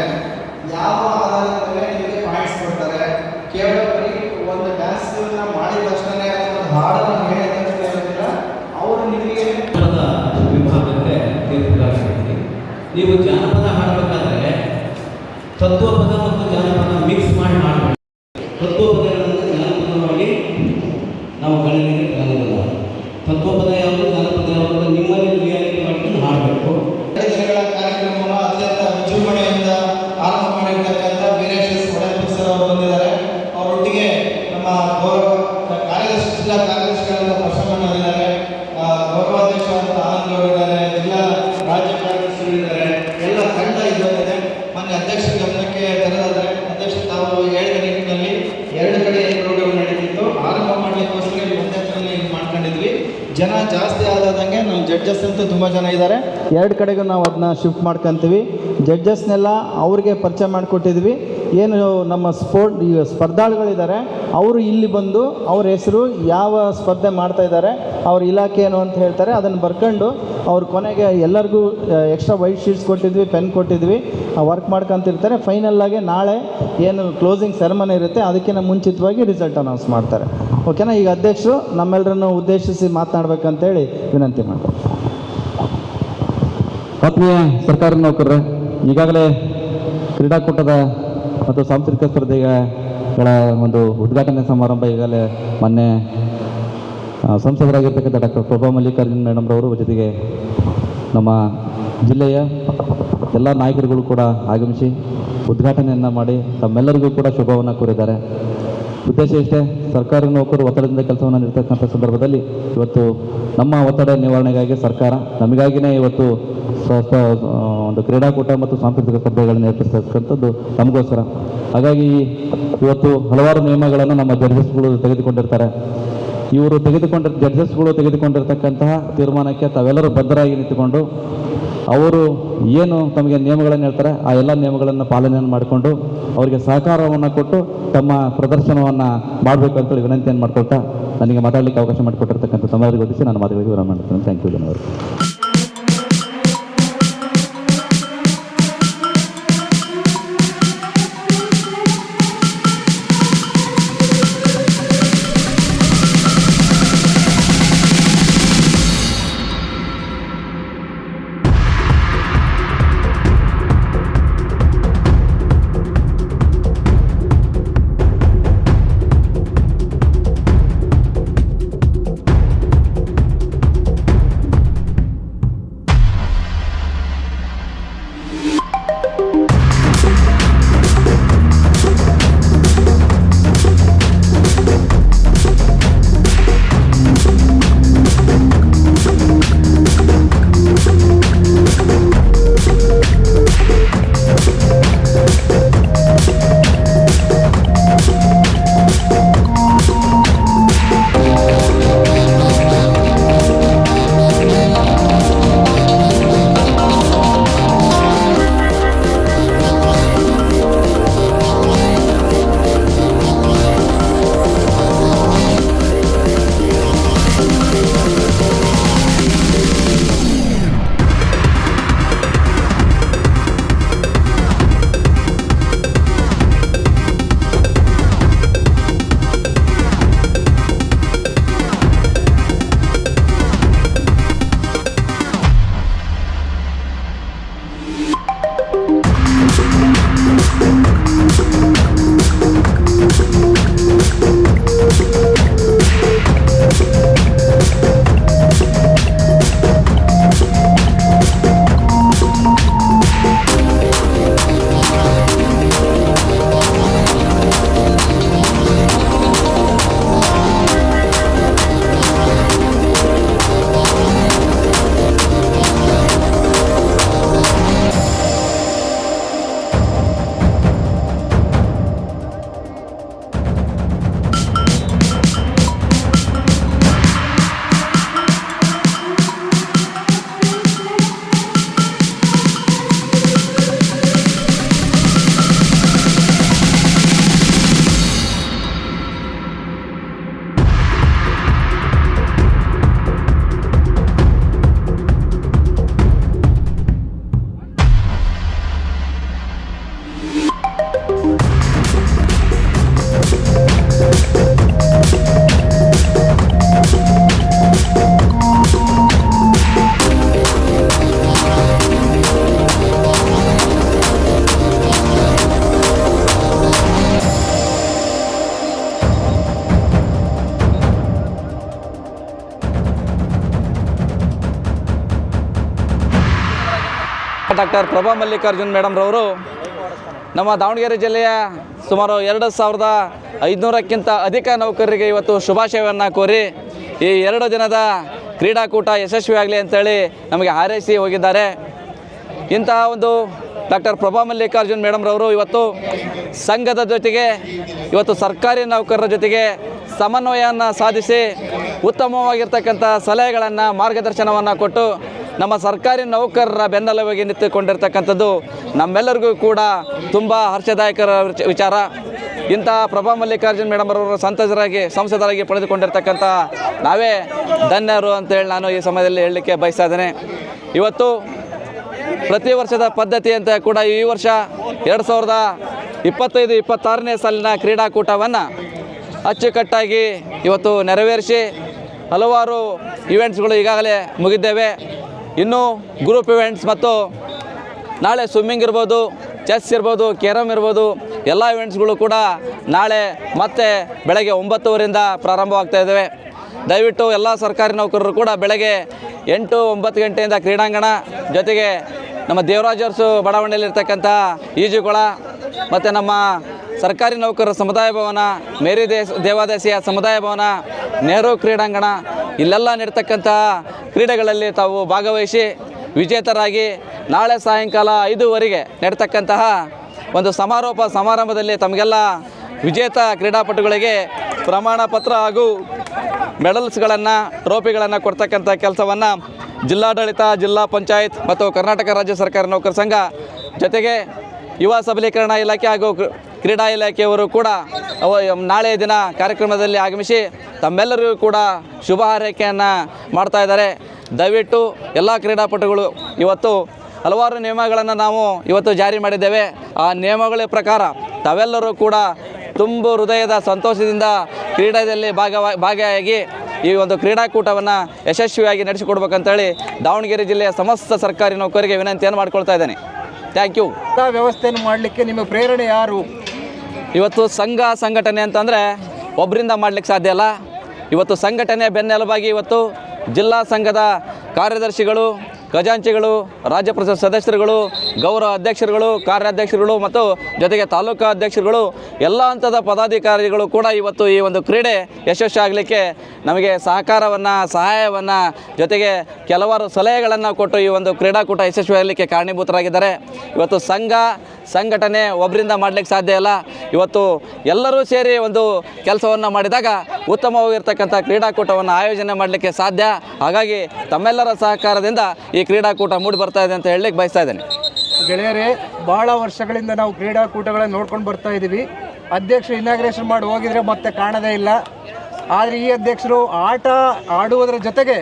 ಯಾವ ಆಧಾರದ ಮೇಲೆ ನಿಮಗೆ ಪಾಯಿಂಟ್ಸ್ ಕೊಡ್ತಾರೆ. ಕೇವಲ ಬರೀ ಒಂದು ಡ್ಯಾನ್ಸ್ನ ಮಾಡಿದ ತಕ್ಷಣ ಒಂದು ಹಾಡನ್ನು ಹೇಳಿದ ತಕ್ಷಣ ಇರೋದಿಲ್ಲ, ಅವರು ನಿಮಗೆ ವಿಭಾಗಕ್ಕೆ ತೀರ್ಪುಗಾರರಾಗಿದ್ದೀರಿ. ನೀವು ಜಾನಪದ ಹಾಡಬೇಕಾದ್ರೆ ತತ್ವಪದ ಮತ್ತು ಜಾನಪದ ಮಿಕ್ಸ್ ಮಾಡಿ ಮಾಡಬೇಕು. ತತ್ವಪದಗಳನ್ನು ಜಾನಪದವಾಗಿ ನಾವು ಗಣನೆಗೆ ಆಗೋದಿಲ್ಲ. ತತ್ವಪದ ಯಾವುದು ಜಾನಪದ ಯಾವುದು ನಿಮ್ಮಲ್ಲಿ ರಿಯಾಲಿಟಿ ಮಾಡ್ಕೊಂಡು ಹಾಡಬೇಕು. ದಿನಗಳ ಕಾರ್ಯಕ್ರಮವನ್ನು ಅತ್ಯಂತ ವಿಜೃಂಭಣೆಯಿಂದ ಆರಂಭ ಮಾಡಿರ್ತಕ್ಕಂಥ ವೀರೇಶ್ ಒಡೆಯಪ್ಪ ಸರ್ ಅವರು ಬಂದಿದ್ದಾರೆ. ಅವರೊಟ್ಟಿಗೆ ನಮ್ಮ ಗೌರವ ಕಾರ್ಯದರ್ಶಿ ಜಿಲ್ಲಾ ಕಾರ್ಯದರ್ಶಿಗಳಾದ ಪ್ರಸನ್ನರಿದ್ದಾರೆ, ಗೌರವಾಧ್ಯಕ್ಷರಾದ ಆನಂದ್ ಅವರು ಇದ್ದಾರೆ, ಜಿಲ್ಲಾ ರಾಜ್ಯ ಕಾರ್ಯದರ್ಶಿಗಳಿದ್ದಾರೆ, ಎಲ್ಲ ತಂಡ ಇದ್ದಾರೆ. ಮೊನ್ನೆ ಅಧ್ಯಕ್ಷರ ಗಮನಕ್ಕೆ ತರದಾದರೆ ಅಧ್ಯಕ್ಷ ತಾವು ಹೇಳಿದ ನಿಟ್ಟಿನಲ್ಲಿ 2 ಕಡೆ ಪ್ರೋಗ್ರಾಮ್ ನಡೀತಿತ್ತು. ಆರಂಭ ಮಾಡಲಿಕ್ಕೋಸ್ಕರ ಜನ ಜಾಸ್ತಿ ಆದಂಗೆ ನಮ್ಮ ಜಡ್ಜಸ್ ಅಂತೂ ತುಂಬ ಜನ ಇದ್ದಾರೆ. 2 ಕಡೆಗೂ ನಾವು ಅದನ್ನ ಶಿಫ್ಟ್ ಮಾಡ್ಕೊತೀವಿ. ಜಡ್ಜಸ್ನೆಲ್ಲ ಅವ್ರಿಗೆ ಪರಿಚಯ ಮಾಡಿಕೊಟ್ಟಿದ್ವಿ. ಏನು ನಮ್ಮ ಸ್ಪರ್ಧಾಳುಗಳಿದ್ದಾರೆ ಅವರು ಇಲ್ಲಿ ಬಂದು ಅವ್ರ ಹೆಸರು ಯಾವ ಸ್ಪರ್ಧೆ ಮಾಡ್ತಾ ಇದ್ದಾರೆ, ಅವ್ರ ಇಲಾಖೆ ಏನು ಅಂತ ಹೇಳ್ತಾರೆ. ಅದನ್ನು ಬರ್ಕೊಂಡು ಅವ್ರ ಕೊನೆಗೆ ಎಲ್ಲರಿಗೂ ಎಕ್ಸ್ಟ್ರಾ ವೈಟ್ ಶೀಟ್ಸ್ ಕೊಟ್ಟಿದ್ವಿ, ಪೆನ್ ಕೊಟ್ಟಿದ್ವಿ, ವರ್ಕ್ ಮಾಡ್ಕೊತಿರ್ತಾರೆ. ಫೈನಲ್ಲಾಗಿ ನಾಳೆ ಏನು ಕ್ಲೋಸಿಂಗ್ ಸೆರೆಮನಿ ಇರುತ್ತೆ ಅದಕ್ಕಿಂತ ಮುಂಚಿತವಾಗಿ ರಿಸಲ್ಟ್ ಅನೌನ್ಸ್ ಮಾಡ್ತಾರೆ. ಓಕೆನಾ? ಈಗ ಅಧ್ಯಕ್ಷರು ನಮ್ಮೆಲ್ಲರನ್ನು ಉದ್ದೇಶಿಸಿ ಮಾತನಾಡಬೇಕಂತೇಳಿ ವಿನಂತಿ ಮಾಡ್ತಾರೆ. ಆತ್ಮೀಯ ಸರ್ಕಾರಿ ನೌಕರರೇ, ಈಗಾಗಲೇ ಕ್ರೀಡಾಕೂಟದ ಮತ್ತು ಸಾಂಸ್ಕೃತಿಕ ಸ್ಪರ್ಧೆಗಳ ಒಂದು ಉದ್ಘಾಟನೆ ಸಮಾರಂಭ ಈಗಾಗಲೇ ಮೊನ್ನೆ ಸಂಸದರಾಗಿರ್ತಕ್ಕಂಥ ಡಾಕ್ಟರ್ ಪ್ರಭಾ ಮಲ್ಲಿಕಾರ್ಜುನ್ ಮೇಡಮ್ರವರು ಜೊತೆಗೆ ನಮ್ಮ ಜಿಲ್ಲೆಯ ಎಲ್ಲ ನಾಯಕರುಗಳು ಕೂಡ ಆಗಮಿಸಿ ಉದ್ಘಾಟನೆಯನ್ನು ಮಾಡಿ ತಮ್ಮೆಲ್ಲರಿಗೂ ಕೂಡ ಶುಭವನ್ನು ಕೋರಿದ್ದಾರೆ. ಉದ್ದೇಶ ಇಷ್ಟೇ, ಸರ್ಕಾರಿ ನೌಕರರು ಒತ್ತಡದಿಂದ ಕೆಲಸವನ್ನು ನೀಡ್ತಕ್ಕಂಥ ಸಂದರ್ಭದಲ್ಲಿ ಇವತ್ತು ನಮ್ಮ ಒತ್ತಡ ನಿವಾರಣೆಗಾಗಿ ಸರ್ಕಾರ ನಮಗಾಗಿಯೇ ಇವತ್ತು ಒಂದು ಕ್ರೀಡಾಕೂಟ ಮತ್ತು ಸಾಂಸ್ಕೃತಿಕ ಸ್ಪರ್ಧೆಗಳನ್ನು ಏರ್ಪಡಿಸ್ತಕ್ಕಂಥದ್ದು ನಮಗೋಸ್ಕರ. ಹಾಗಾಗಿ ಇವತ್ತು ಹಲವಾರು ನಿಯಮಗಳನ್ನು ನಮ್ಮ ಜಡ್ಜಸ್ಗಳು ತೆಗೆದುಕೊಂಡಿರ್ತಾರೆ. ಇವರು ಜಡ್ಜಸ್ಗಳು ತೆಗೆದುಕೊಂಡಿರ್ತಕ್ಕಂತಹ ತೀರ್ಮಾನಕ್ಕೆ ತಾವೆಲ್ಲರೂ ಬದ್ಧರಾಗಿ ನಿಂತುಕೊಂಡು ಅವರು ಏನು ತಮಗೆ ನಿಯಮಗಳನ್ನು ಹೇಳ್ತಾರೆ ಆ ಎಲ್ಲ ನಿಯಮಗಳನ್ನು ಪಾಲನೆಯನ್ನು ಮಾಡಿಕೊಂಡು ಅವರಿಗೆ ಸಹಕಾರವನ್ನು ಕೊಟ್ಟು ತಮ್ಮ ಪ್ರದರ್ಶನವನ್ನು ಮಾಡಬೇಕು ಅಂತೇಳಿ ವಿನಂತಿಯನ್ನು ಮಾಡಿಕೊಳ್ತಾ ನನಗೆ ಮಾತಾಡಲಿಕ್ಕೆ ಅವಕಾಶ ಮಾಡಿಕೊಟ್ಟಿರ್ತಕ್ಕಂಥ ತಮ್ಮವರಿಗೆ ಒದಿಸಿ ನಾನು ಮಾತುಗಳಿಗೆ ವಿರಾಮ ಮಾಡ್ತೇನೆ. ಥ್ಯಾಂಕ್ ಯು ಧನ್ಯವಾದ. ಡಾಕ್ಟರ್ ಪ್ರಭಾ ಮಲ್ಲಿಕಾರ್ಜುನ್ ಮೇಡಮ್ರವರು ನಮ್ಮ ದಾವಣಗೆರೆ ಜಿಲ್ಲೆಯ ಸುಮಾರು 2500ಕ್ಕಿಂತ ಅಧಿಕ ನೌಕರರಿಗೆ ಇವತ್ತು ಶುಭಾಶಯವನ್ನು ಕೋರಿ ಈ 2 ದಿನದ ಕ್ರೀಡಾಕೂಟ ಯಶಸ್ವಿಯಾಗಲಿ ಅಂತೇಳಿ ನಮಗೆ ಹಾರೈಸಿ ಹೋಗಿದ್ದಾರೆ. ಇಂತಹ ಒಂದು ಡಾಕ್ಟರ್ ಪ್ರಭಾ ಮಲ್ಲಿಕಾರ್ಜುನ್ ಮೇಡಮ್ರವರು ಇವತ್ತು ಸಂಘದ ಜೊತೆಗೆ ಇವತ್ತು ಸರ್ಕಾರಿ ನೌಕರರ ಜೊತೆಗೆ ಸಮನ್ವಯವನ್ನು ಸಾಧಿಸಿ ಉತ್ತಮವಾಗಿರ್ತಕ್ಕಂಥ ಸಲಹೆಗಳನ್ನು ಮಾರ್ಗದರ್ಶನವನ್ನು ಕೊಟ್ಟು ನಮ್ಮ ಸರ್ಕಾರಿ ನೌಕರರ ಬೆನ್ನೆಲುಬಿಗೆ ನಿಂತುಕೊಂಡಿರ್ತಕ್ಕಂಥದ್ದು ನಮ್ಮೆಲ್ಲರಿಗೂ ಕೂಡ ತುಂಬ ಹರ್ಷದಾಯಕ ವಿಚಾರ. ಇಂಥ ಪ್ರಭಾ ಮಲ್ಲಿಕಾರ್ಜುನ್ ಮೇಡಮ್ ಅವರು ಸಂಸದರಾಗಿ ಪಡೆದುಕೊಂಡಿರ್ತಕ್ಕಂಥ ನಾವೇ ಧನ್ಯರು ಅಂತೇಳಿ ನಾನು ಈ ಸಮಯದಲ್ಲಿ ಹೇಳಲಿಕ್ಕೆ ಬಯಸ್ತಾ ಇದ್ದೇನೆ. ಇವತ್ತು ಪ್ರತಿ ವರ್ಷದ ಪದ್ಧತಿ ಅಂತ ಕೂಡ ಈ ವರ್ಷ 2025-26ನೇ ಸಾಲಿನ ಕ್ರೀಡಾಕೂಟವನ್ನು ಅಚ್ಚುಕಟ್ಟಾಗಿ ಇವತ್ತು ನೆರವೇರಿಸಿ ಹಲವಾರು ಇವೆಂಟ್ಸ್ಗಳು ಈಗಾಗಲೇ ಮುಗಿದ್ದೇವೆ. ಇನ್ನು ಗ್ರೂಪ್ ಇವೆಂಟ್ಸ್ ಮತ್ತು ನಾಳೆ ಸ್ವಿಮ್ಮಿಂಗ್ ಇರ್ಬೋದು, ಚೆಸ್ ಇರ್ಬೋದು, ಕ್ಯಾರಮ್ ಇರ್ಬೋದು, ಎಲ್ಲ ಇವೆಂಟ್ಸ್ಗಳು ಕೂಡ ನಾಳೆ ಮತ್ತೆ ಬೆಳಗ್ಗೆ 9 ಪ್ರಾರಂಭವಾಗ್ತಾ ಇದ್ದಾವೆ. ದಯವಿಟ್ಟು ಎಲ್ಲ ಸರ್ಕಾರಿ ನೌಕರರು ಕೂಡ ಬೆಳಗ್ಗೆ 8-9 ಗಂಟೆಯಿಂದ ಕ್ರೀಡಾಂಗಣ, ಜೊತೆಗೆ ನಮ್ಮ ದೇವರಾಜ ಅರಸು ಬಡಾವಣೆಯಲ್ಲಿರ್ತಕ್ಕಂಥ ಈಜುಕೊಳ ಮತ್ತು ನಮ್ಮ ಸರ್ಕಾರಿ ನೌಕರರ ಸಮುದಾಯ ಭವನ, ಮೇರಿ ದೇವಾದಾಸಿಯ ಸಮುದಾಯ ಭವನ, ನೆಹರು ಕ್ರೀಡಾಂಗಣ ಇಲ್ಲೆಲ್ಲ ನಡೀತಕ್ಕಂಥ ಕ್ರೀಡೆಗಳಲ್ಲಿ ತಾವು ಭಾಗವಹಿಸಿ ವಿಜೇತರಾಗಿ ನಾಳೆ ಸಾಯಂಕಾಲ 5 ನಡೀತಕ್ಕಂತಹ ಒಂದು ಸಮಾರೋಪ ಸಮಾರಂಭದಲ್ಲಿ ತಮಗೆಲ್ಲ ವಿಜೇತ ಕ್ರೀಡಾಪಟುಗಳಿಗೆ ಪ್ರಮಾಣ ಪತ್ರ ಹಾಗೂ ಮೆಡಲ್ಸ್ಗಳನ್ನು, ಟ್ರೋಫಿಗಳನ್ನು ಕೊಡ್ತಕ್ಕಂಥ ಕೆಲಸವನ್ನು ಜಿಲ್ಲಾಡಳಿತ, ಜಿಲ್ಲಾ ಪಂಚಾಯತ್ ಮತ್ತು ಕರ್ನಾಟಕ ರಾಜ್ಯ ಸರ್ಕಾರಿ ನೌಕರ ಸಂಘ ಜೊತೆಗೆ ಯುವ ಸಬಲೀಕರಣ ಇಲಾಖೆ ಹಾಗೂ ಕ್ರೀಡಾ ಇಲಾಖೆಯವರು ಕೂಡ ನಾಳೆ ದಿನ ಕಾರ್ಯಕ್ರಮದಲ್ಲಿ ಆಗಮಿಸಿ ತಮ್ಮೆಲ್ಲರಿಗೂ ಕೂಡ ಶುಭ ಹಾರೈಕೆಯನ್ನು ಮಾಡ್ತಾ ಇದ್ದಾರೆ. ದಯವಿಟ್ಟು ಎಲ್ಲ ಕ್ರೀಡಾಪಟುಗಳು ಇವತ್ತು ಹಲವಾರು ನಿಯಮಗಳನ್ನು ನಾವು ಇವತ್ತು ಜಾರಿ ಮಾಡಿದ್ದೇವೆ. ಆ ನಿಯಮಗಳ ಪ್ರಕಾರ ತಾವೆಲ್ಲರೂ ಕೂಡ ತುಂಬ ಹೃದಯದ ಸಂತೋಷದಿಂದ ಕ್ರೀಡೆಯಲ್ಲಿ ಭಾಗಿಯಾಗಿ ಈ ಒಂದು ಕ್ರೀಡಾಕೂಟವನ್ನು ಯಶಸ್ವಿಯಾಗಿ ನಡೆಸಿಕೊಡ್ಬೇಕಂತೇಳಿ ದಾವಣಗೆರೆ ಜಿಲ್ಲೆಯ ಸಮಸ್ತ ಸರ್ಕಾರಿ ನೌಕರರಿಗೆ ವಿನಂತಿಯನ್ನು ಮಾಡ್ಕೊಳ್ತಾ ಇದ್ದೇನೆ. Thank you. ವ್ಯವಸ್ಥೆಯನ್ನು ಮಾಡಲಿಕ್ಕೆ ನಿಮ್ಮ ಪ್ರೇರಣೆ ಯಾರು? ಇವತ್ತು ಸಂಘಟನೆ ಅಂತಂದರೆ ಒಬ್ಬರಿಂದ ಮಾಡಲಿಕ್ಕೆ ಸಾಧ್ಯ ಅಲ್ಲ. ಇವತ್ತು ಸಂಘಟನೆ ಬೆನ್ನೆಲುಬಾಗಿ ಇವತ್ತು ಜಿಲ್ಲಾ ಸಂಘದ ಕಾರ್ಯದರ್ಶಿಗಳು, ಖಜಾಂಚಿಗಳು, ರಾಜ್ಯ ಪರಿಷತ್ ಸದಸ್ಯರುಗಳು, ಗೌರವ ಅಧ್ಯಕ್ಷರುಗಳು, ಕಾರ್ಯಾಧ್ಯಕ್ಷರುಗಳು ಮತ್ತು ಜೊತೆಗೆ ತಾಲೂಕಾ ಅಧ್ಯಕ್ಷರುಗಳು ಎಲ್ಲ ಹಂತದ ಪದಾಧಿಕಾರಿಗಳು ಕೂಡ ಇವತ್ತು ಈ ಒಂದು ಕ್ರೀಡೆ ಯಶಸ್ವಿಯಾಗಲಿಕ್ಕೆ ನಮಗೆ ಸಹಾಯವನ್ನು ಜೊತೆಗೆ ಕೆಲವಾರು ಸಲಹೆಗಳನ್ನು ಕೊಟ್ಟು ಈ ಒಂದು ಕ್ರೀಡಾಕೂಟ ಯಶಸ್ವಿಯಾಗಲಿಕ್ಕೆ ಕಾರಣೀಭೂತರಾಗಿದ್ದಾರೆ. ಇವತ್ತು ಸಂಘಟನೆ ಒಬ್ಬರಿಂದ ಮಾಡಲಿಕ್ಕೆ ಸಾಧ್ಯ ಇಲ್ಲ. ಇವತ್ತು ಎಲ್ಲರೂ ಸೇರಿ ಒಂದು ಕೆಲಸವನ್ನು ಮಾಡಿದಾಗ ಉತ್ತಮವಾಗಿರ್ತಕ್ಕಂಥ ಕ್ರೀಡಾಕೂಟವನ್ನು ಆಯೋಜನೆ ಮಾಡಲಿಕ್ಕೆ ಸಾಧ್ಯ. ಹಾಗಾಗಿ ತಮ್ಮೆಲ್ಲರ ಸಹಕಾರದಿಂದ ಈ ಕ್ರೀಡಾಕೂಟ ಮೂಡಿ ಬರ್ತಾ ಇದೆ ಅಂತ ಹೇಳಲಿಕ್ಕೆ ಬಯಸ್ತಾ ಇದ್ದೇನೆ. ಗೆಳೆಯರೇ, ಭಾಳ ವರ್ಷಗಳಿಂದ ನಾವು ಕ್ರೀಡಾಕೂಟಗಳನ್ನು ನೋಡ್ಕೊಂಡು ಬರ್ತಾ ಇದ್ದೀವಿ. ಅಧ್ಯಕ್ಷರು ಇನಾಗ್ರೇಷನ್ ಮಾಡಿ ಹೋಗಿದ್ರೆ ಮತ್ತೆ ಕಾಣದೇ ಇಲ್ಲ. ಆದರೆ ಈ ಅಧ್ಯಕ್ಷರು ಆಟ ಆಡುವುದರ ಜೊತೆಗೆ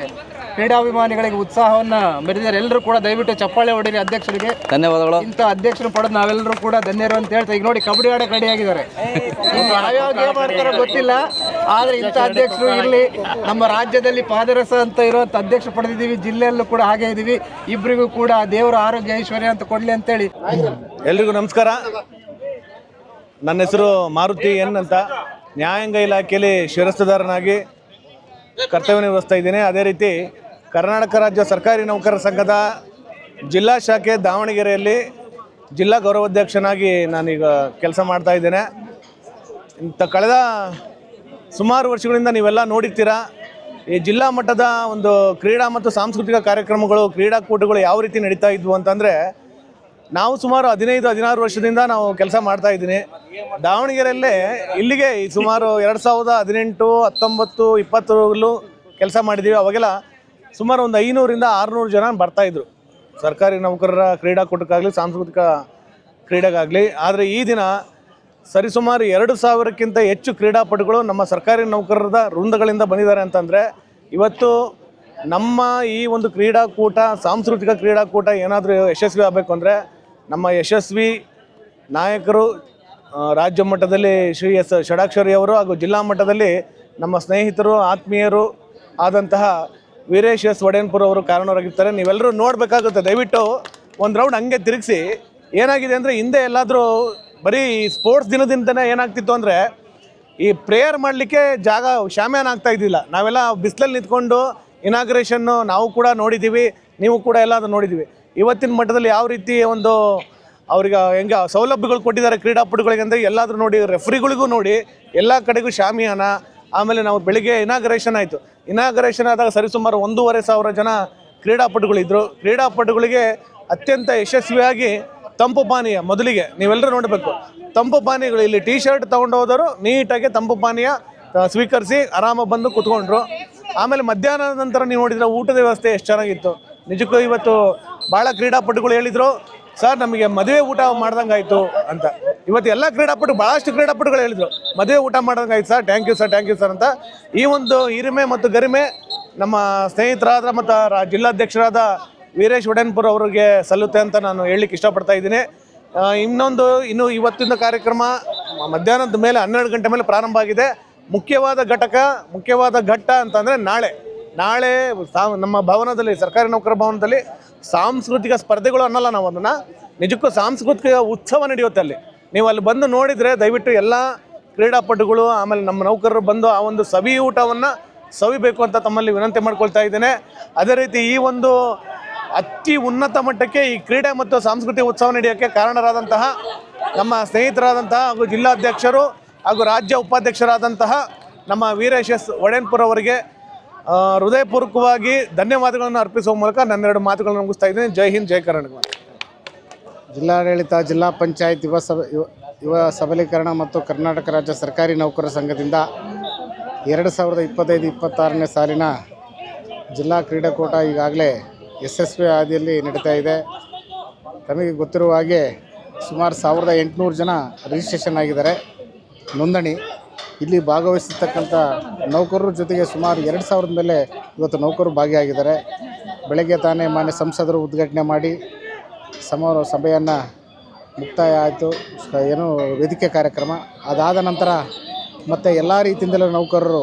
ಕ್ರೀಡಾಭಿಮಾನಿಗಳಿಗೆ ಉತ್ಸಾಹವನ್ನು ಮೆರೆದಿದ್ದಾರೆ. ಎಲ್ಲರೂ ಕೂಡ ದಯವಿಟ್ಟು ಚಪ್ಪಾಳೆ ಹೊಡೀರಿ ಅಧ್ಯಕ್ಷರಿಗೆ. ಧನ್ಯವಾದಗಳು. ಇಂಥ ಅಧ್ಯಕ್ಷರು ಪಡೆದು ನಾವೆಲ್ಲರೂ ಕೂಡ ಧನ್ಯರು ಅಂತ ಹೇಳ್ತಾ ಈಗ ನೋಡಿ ಕಬಡ್ಡಿ ಆಡೋಕೆ ರೆಡಿಯಾಗಿದ್ದಾರೆ. ಯಾವ್ಯಾವ ಗೇಮ್ ಆಡ್ತಾರೋ ಗೊತ್ತಿಲ್ಲ, ಆದರೆ ಇಂಥ ಅಧ್ಯಕ್ಷರು ಇರಲಿ. ನಮ್ಮ ರಾಜ್ಯದಲ್ಲಿ ಪಾದರಸ ಅಂತ ಇರೋಂಥ ಅಧ್ಯಕ್ಷರು ಪಡೆದಿದ್ದೀವಿ, ಜಿಲ್ಲೆಯಲ್ಲೂ ಕೂಡ ಹಾಗೆ ಇದ್ದೀವಿ. ಇಬ್ಬರಿಗೂ ಕೂಡ ದೇವರ ಆರೋಗ್ಯ ಐಶ್ವರ್ಯ ಅಂತ ಕೊಡಲಿ ಅಂತೇಳಿ. ಎಲ್ರಿಗೂ ನಮಸ್ಕಾರ. ನನ್ನ ಹೆಸರು ಮಾರುತಿ ಎನ್ ಅಂತ. ನ್ಯಾಯಾಂಗ ಇಲಾಖೆಯಲ್ಲಿ ಶಿರಸ್ತುದಾರನಾಗಿ ಕರ್ತವ್ಯ ನಿರ್ವಹಿಸ್ತಾ ಇದ್ದೀನಿ. ಅದೇ ರೀತಿ ಕರ್ನಾಟಕ ರಾಜ್ಯ ಸರ್ಕಾರಿ ನೌಕರರ ಸಂಘದ ಜಿಲ್ಲಾ ಶಾಖೆ ದಾವಣಗೆರೆಯಲ್ಲಿ ಜಿಲ್ಲಾ ಗೌರವಾಧ್ಯಕ್ಷನಾಗಿ ನಾನೀಗ ಕೆಲಸ ಮಾಡ್ತಾ ಇದ್ದೇನೆ. ಕಳೆದ ಸುಮಾರು ವರ್ಷಗಳಿಂದ ನೀವೆಲ್ಲ ನೋಡಿರ್ತೀರ, ಈ ಜಿಲ್ಲಾ ಮಟ್ಟದ ಒಂದು ಕ್ರೀಡಾ ಮತ್ತು ಸಾಂಸ್ಕೃತಿಕ ಕಾರ್ಯಕ್ರಮಗಳು, ಕ್ರೀಡಾಕೂಟಗಳು ಯಾವ ರೀತಿ ನಡೀತಾ ಇದ್ವು ಅಂತಂದರೆ, ನಾವು ಸುಮಾರು 15-16 ವರ್ಷದಿಂದ ನಾವು ಕೆಲಸ ಮಾಡ್ತಾ ಇದ್ದೀನಿ ದಾವಣಗೆರೆಯಲ್ಲೇ. ಇಲ್ಲಿಗೆ ಸುಮಾರು 2018, 19, 20ರಲ್ಲೂ ಕೆಲಸ ಮಾಡಿದ್ದೀವಿ. ಅವಾಗೆಲ್ಲ ಸುಮಾರು ಒಂದು 500-600 ಜನ ಬರ್ತಾಯಿದ್ರು ಸರ್ಕಾರಿ ನೌಕರರ ಕ್ರೀಡಾಕೂಟಕ್ಕಾಗಲಿ ಸಾಂಸ್ಕೃತಿಕ ಕ್ರೀಡೆಗಾಗಲಿ. ಆದರೆ ಈ ದಿನ ಸರಿಸುಮಾರು 2000ಕ್ಕಿಂತ ಹೆಚ್ಚು ಕ್ರೀಡಾಪಟುಗಳು ನಮ್ಮ ಸರ್ಕಾರಿ ನೌಕರರ ವೃಂದಗಳಿಂದ ಬಂದಿದ್ದಾರೆ ಅಂತಂದರೆ, ಇವತ್ತು ನಮ್ಮ ಈ ಒಂದು ಕ್ರೀಡಾಕೂಟ, ಸಾಂಸ್ಕೃತಿಕ ಕ್ರೀಡಾಕೂಟ ಏನಾದರೂ ಯಶಸ್ವಿ ಆಗಬೇಕು ಅಂದರೆ ನಮ್ಮ ಯಶಸ್ವಿ ನಾಯಕರು ರಾಜ್ಯ ಮಟ್ಟದಲ್ಲಿ ಶ್ರೀ ಎಸ್ ಷಡಾಕ್ಷರಿ ಅವರು ಹಾಗೂ ಜಿಲ್ಲಾ ಮಟ್ಟದಲ್ಲಿ ನಮ್ಮ ಸ್ನೇಹಿತರು, ಆತ್ಮೀಯರು ಆದಂತಹ ವೀರೇಶ್ ಎಸ್ ಒಡೆಯನ್ಪುರ ಅವರು ಕಾರಣರಾಗಿರ್ತಾರೆ. ನೀವೆಲ್ಲರೂ ನೋಡಬೇಕಾಗುತ್ತೆ. ದಯವಿಟ್ಟು ಒಂದು ರೌಂಡ್ ಹಂಗೆ ತಿರುಗಿಸಿ. ಏನಾಗಿದೆ ಅಂದರೆ, ಹಿಂದೆ ಎಲ್ಲಾದರೂ ಬರೀ ಸ್ಪೋರ್ಟ್ಸ್ ದಿನದಿಂದನೇ ಏನಾಗ್ತಿತ್ತು ಅಂದರೆ, ಈ ಪ್ರೇಯರ್ ಮಾಡಲಿಕ್ಕೆ ಜಾಗ ಶಾಮಿಯಾನ ಆಗ್ತಾ ಇದ್ದಿಲ್ಲ. ನಾವೆಲ್ಲ ಬಿಸಿಲಲ್ಲಿ ನಿಂತ್ಕೊಂಡು ಇನಾಗ್ರೇಷನ್ನು ನಾವು ಕೂಡ ನೋಡಿದ್ದೀವಿ, ನೀವು ಕೂಡ ಎಲ್ಲಾದರೂ ನೋಡಿದ್ದೀವಿ. ಇವತ್ತಿನ ಮಟ್ಟದಲ್ಲಿ ಯಾವ ರೀತಿ ಒಂದು ಅವ್ರಿಗೆ ಹೆಂಗೆ ಸೌಲಭ್ಯಗಳು ಕೊಟ್ಟಿದ್ದಾರೆ ಕ್ರೀಡಾಪಟುಗಳಿಗೆ ಅಂದರೆ, ಎಲ್ಲಾದರೂ ನೋಡಿ, ರೆಫ್ರಿಗಳಿಗೂ ನೋಡಿ, ಎಲ್ಲ ಕಡೆಗೂ ಶಾಮಿಯಾನ. ಆಮೇಲೆ ನಾವು ಬೆಳಿಗ್ಗೆ ಇನಾಗ್ರೇಷನ್ ಆಯಿತು. ಇನಾಗ್ರೇಷನ್ ಆದಾಗ ಸರಿಸುಮಾರು 1,500 ಜನ ಕ್ರೀಡಾಪಟುಗಳಿದ್ದರು. ಕ್ರೀಡಾಪಟುಗಳಿಗೆ ಅತ್ಯಂತ ಯಶಸ್ವಿಯಾಗಿ ತಂಪು ಪಾನೀಯ, ಮೊದಲಿಗೆ ನೀವೆಲ್ಲರೂ ನೋಡಬೇಕು, ತಂಪು ಪಾನೀಯಗಳು ಇಲ್ಲಿ ಟೀ ಶರ್ಟ್ ತೊಗೊಂಡು ಹೋದವರು ನೀಟಾಗಿ ತಂಪು ಪಾನೀಯ ಸ್ವೀಕರಿಸಿ ಆರಾಮಾಗಿ ಬಂದು ಕೂತ್ಕೊಂಡ್ರು. ಆಮೇಲೆ ಮಧ್ಯಾಹ್ನದ ನಂತರ ನೀವು ನೋಡಿದರೆ ಊಟದ ವ್ಯವಸ್ಥೆ ಎಷ್ಟು ಚೆನ್ನಾಗಿತ್ತು. ನಿಜಕ್ಕೂ ಇವತ್ತು ಭಾಳ ಕ್ರೀಡಾಪಟುಗಳು ಹೇಳಿದರು, ಸರ್ ನಮಗೆ ಮದುವೆ ಊಟ ಮಾಡ್ದಂಗೆ ಆಯಿತು ಅಂತ. ಇವತ್ತು ಎಲ್ಲ ಭಾಳಷ್ಟು ಕ್ರೀಡಾಪಟುಗಳು ಹೇಳಿದರು ಮದುವೆ ಊಟ ಮಾಡ್ದಂಗೆ ಆಯ್ತು ಸರ್, ಥ್ಯಾಂಕ್ ಯು ಸರ್ ಅಂತ. ಈ ಒಂದು ಹಿರಿಮೆ ಮತ್ತು ಗರಿಮೆ ನಮ್ಮ ಸ್ನೇಹಿತರಾದ ಮತ್ತು ಜಿಲ್ಲಾಧ್ಯಕ್ಷರಾದ ವೀರೇಶ್ ಒಡೆನ್ಪುರ್ ಅವರಿಗೆ ಸಲ್ಲುತ್ತೆ ಅಂತ ನಾನು ಹೇಳಲಿಕ್ಕೆ ಇಷ್ಟಪಡ್ತಾ ಇದ್ದೀನಿ. ಇನ್ನು ಇವತ್ತಿನ ಕಾರ್ಯಕ್ರಮ ಮಧ್ಯಾಹ್ನದ ಮೇಲೆ 12 ಗಂಟೆ ಮೇಲೆ ಪ್ರಾರಂಭ ಆಗಿದೆ. ಮುಖ್ಯವಾದ ಘಟ್ಟ ಅಂತಂದರೆ ನಾಳೆ ನಮ್ಮ ಭವನದಲ್ಲಿ, ಸರ್ಕಾರಿ ನೌಕರ ಭವನದಲ್ಲಿ ಸಾಂಸ್ಕೃತಿಕ ಸ್ಪರ್ಧೆಗಳು ಅನ್ನಲ್ಲ, ನಾವು ಅದನ್ನು ನಿಜಕ್ಕೂ ಸಾಂಸ್ಕೃತಿಕ ಉತ್ಸವ ನಡೆಯುತ್ತೆ ಅಲ್ಲಿ. ನೀವು ಅಲ್ಲಿ ಬಂದು ನೋಡಿದರೆ ದಯವಿಟ್ಟು ಎಲ್ಲ ಕ್ರೀಡಾಪಟುಗಳು ಆಮೇಲೆ ನಮ್ಮ ನೌಕರರು ಬಂದು ಆ ಒಂದು ಸವಿ ಊಟವನ್ನು ಸವಿಬೇಕು ಅಂತ ತಮ್ಮಲ್ಲಿ ವಿನಂತಿ ಮಾಡ್ಕೊಳ್ತಾ ಇದ್ದೇನೆ. ಅದೇ ರೀತಿ ಈ ಒಂದು ಅತಿ ಉನ್ನತ ಮಟ್ಟಕ್ಕೆ ಈ ಕ್ರೀಡೆ ಮತ್ತು ಸಾಂಸ್ಕೃತಿಕ ಉತ್ಸವ ನಡೆಯೋಕ್ಕೆ ಕಾರಣರಾದಂತಹ ನಮ್ಮ ಸ್ನೇಹಿತರಾದಂತಹ ಹಾಗೂ ಜಿಲ್ಲಾಧ್ಯಕ್ಷರು ಹಾಗೂ ರಾಜ್ಯ ಉಪಾಧ್ಯಕ್ಷರಾದಂತಹ ನಮ್ಮ ವೀರೇಶ್ ಒಡೆನ್ಪುರ್ ಅವರಿಗೆ ಹೃದಯಪೂರ್ವಕವಾಗಿ ಧನ್ಯವಾದಗಳನ್ನು ಅರ್ಪಿಸುವ ಮೂಲಕ ನನ್ನೆರಡು ಮಾತುಗಳನ್ನು ಮುಗಿಸ್ತಾ ಇದ್ದೀನಿ. ಜೈ ಹಿಂದ್, ಜೈ ಕರ್ನಾಟಕ. ಜಿಲ್ಲಾಡಳಿತ, ಜಿಲ್ಲಾ ಪಂಚಾಯತ್ ಯುವ ಸಬಲೀಕರಣ ಮತ್ತು ಕರ್ನಾಟಕ ರಾಜ್ಯ ಸರ್ಕಾರಿ ನೌಕರರ ಸಂಘದಿಂದ 2025-26ನೇ ಸಾಲಿನ ಜಿಲ್ಲಾ ಕ್ರೀಡಾಕೂಟ ಈಗಾಗಲೇ ಯಶಸ್ವಿ ಹಾದಿಯಲ್ಲಿ ನಡೀತಾ ಇದೆ. ತಮಗೆ ಗೊತ್ತಿರುವ ಹಾಗೆ ಸುಮಾರು 1800 ಜನ ರಿಜಿಸ್ಟ್ರೇಷನ್ ಆಗಿದ್ದಾರೆ, ನೋಂದಣಿ. ಇಲ್ಲಿ ಭಾಗವಹಿಸಿರ್ತಕ್ಕಂಥ ನೌಕರರ ಜೊತೆಗೆ ಸುಮಾರು 2000 ಮೇಲೆ ಇವತ್ತು ನೌಕರರು ಭಾಗಿಯಾಗಿದ್ದಾರೆ. ಬೆಳಗ್ಗೆ ತಾನೇ ಮಾನ್ಯ ಸಂಸದರು ಉದ್ಘಾಟನೆ ಮಾಡಿ ಸಭೆಯನ್ನು ಮುಕ್ತಾಯ ಆಯಿತು, ವೇದಿಕೆ ಕಾರ್ಯಕ್ರಮ. ಅದಾದ ನಂತರ ಮತ್ತು ಎಲ್ಲ ರೀತಿಯಿಂದಲೂ ನೌಕರರು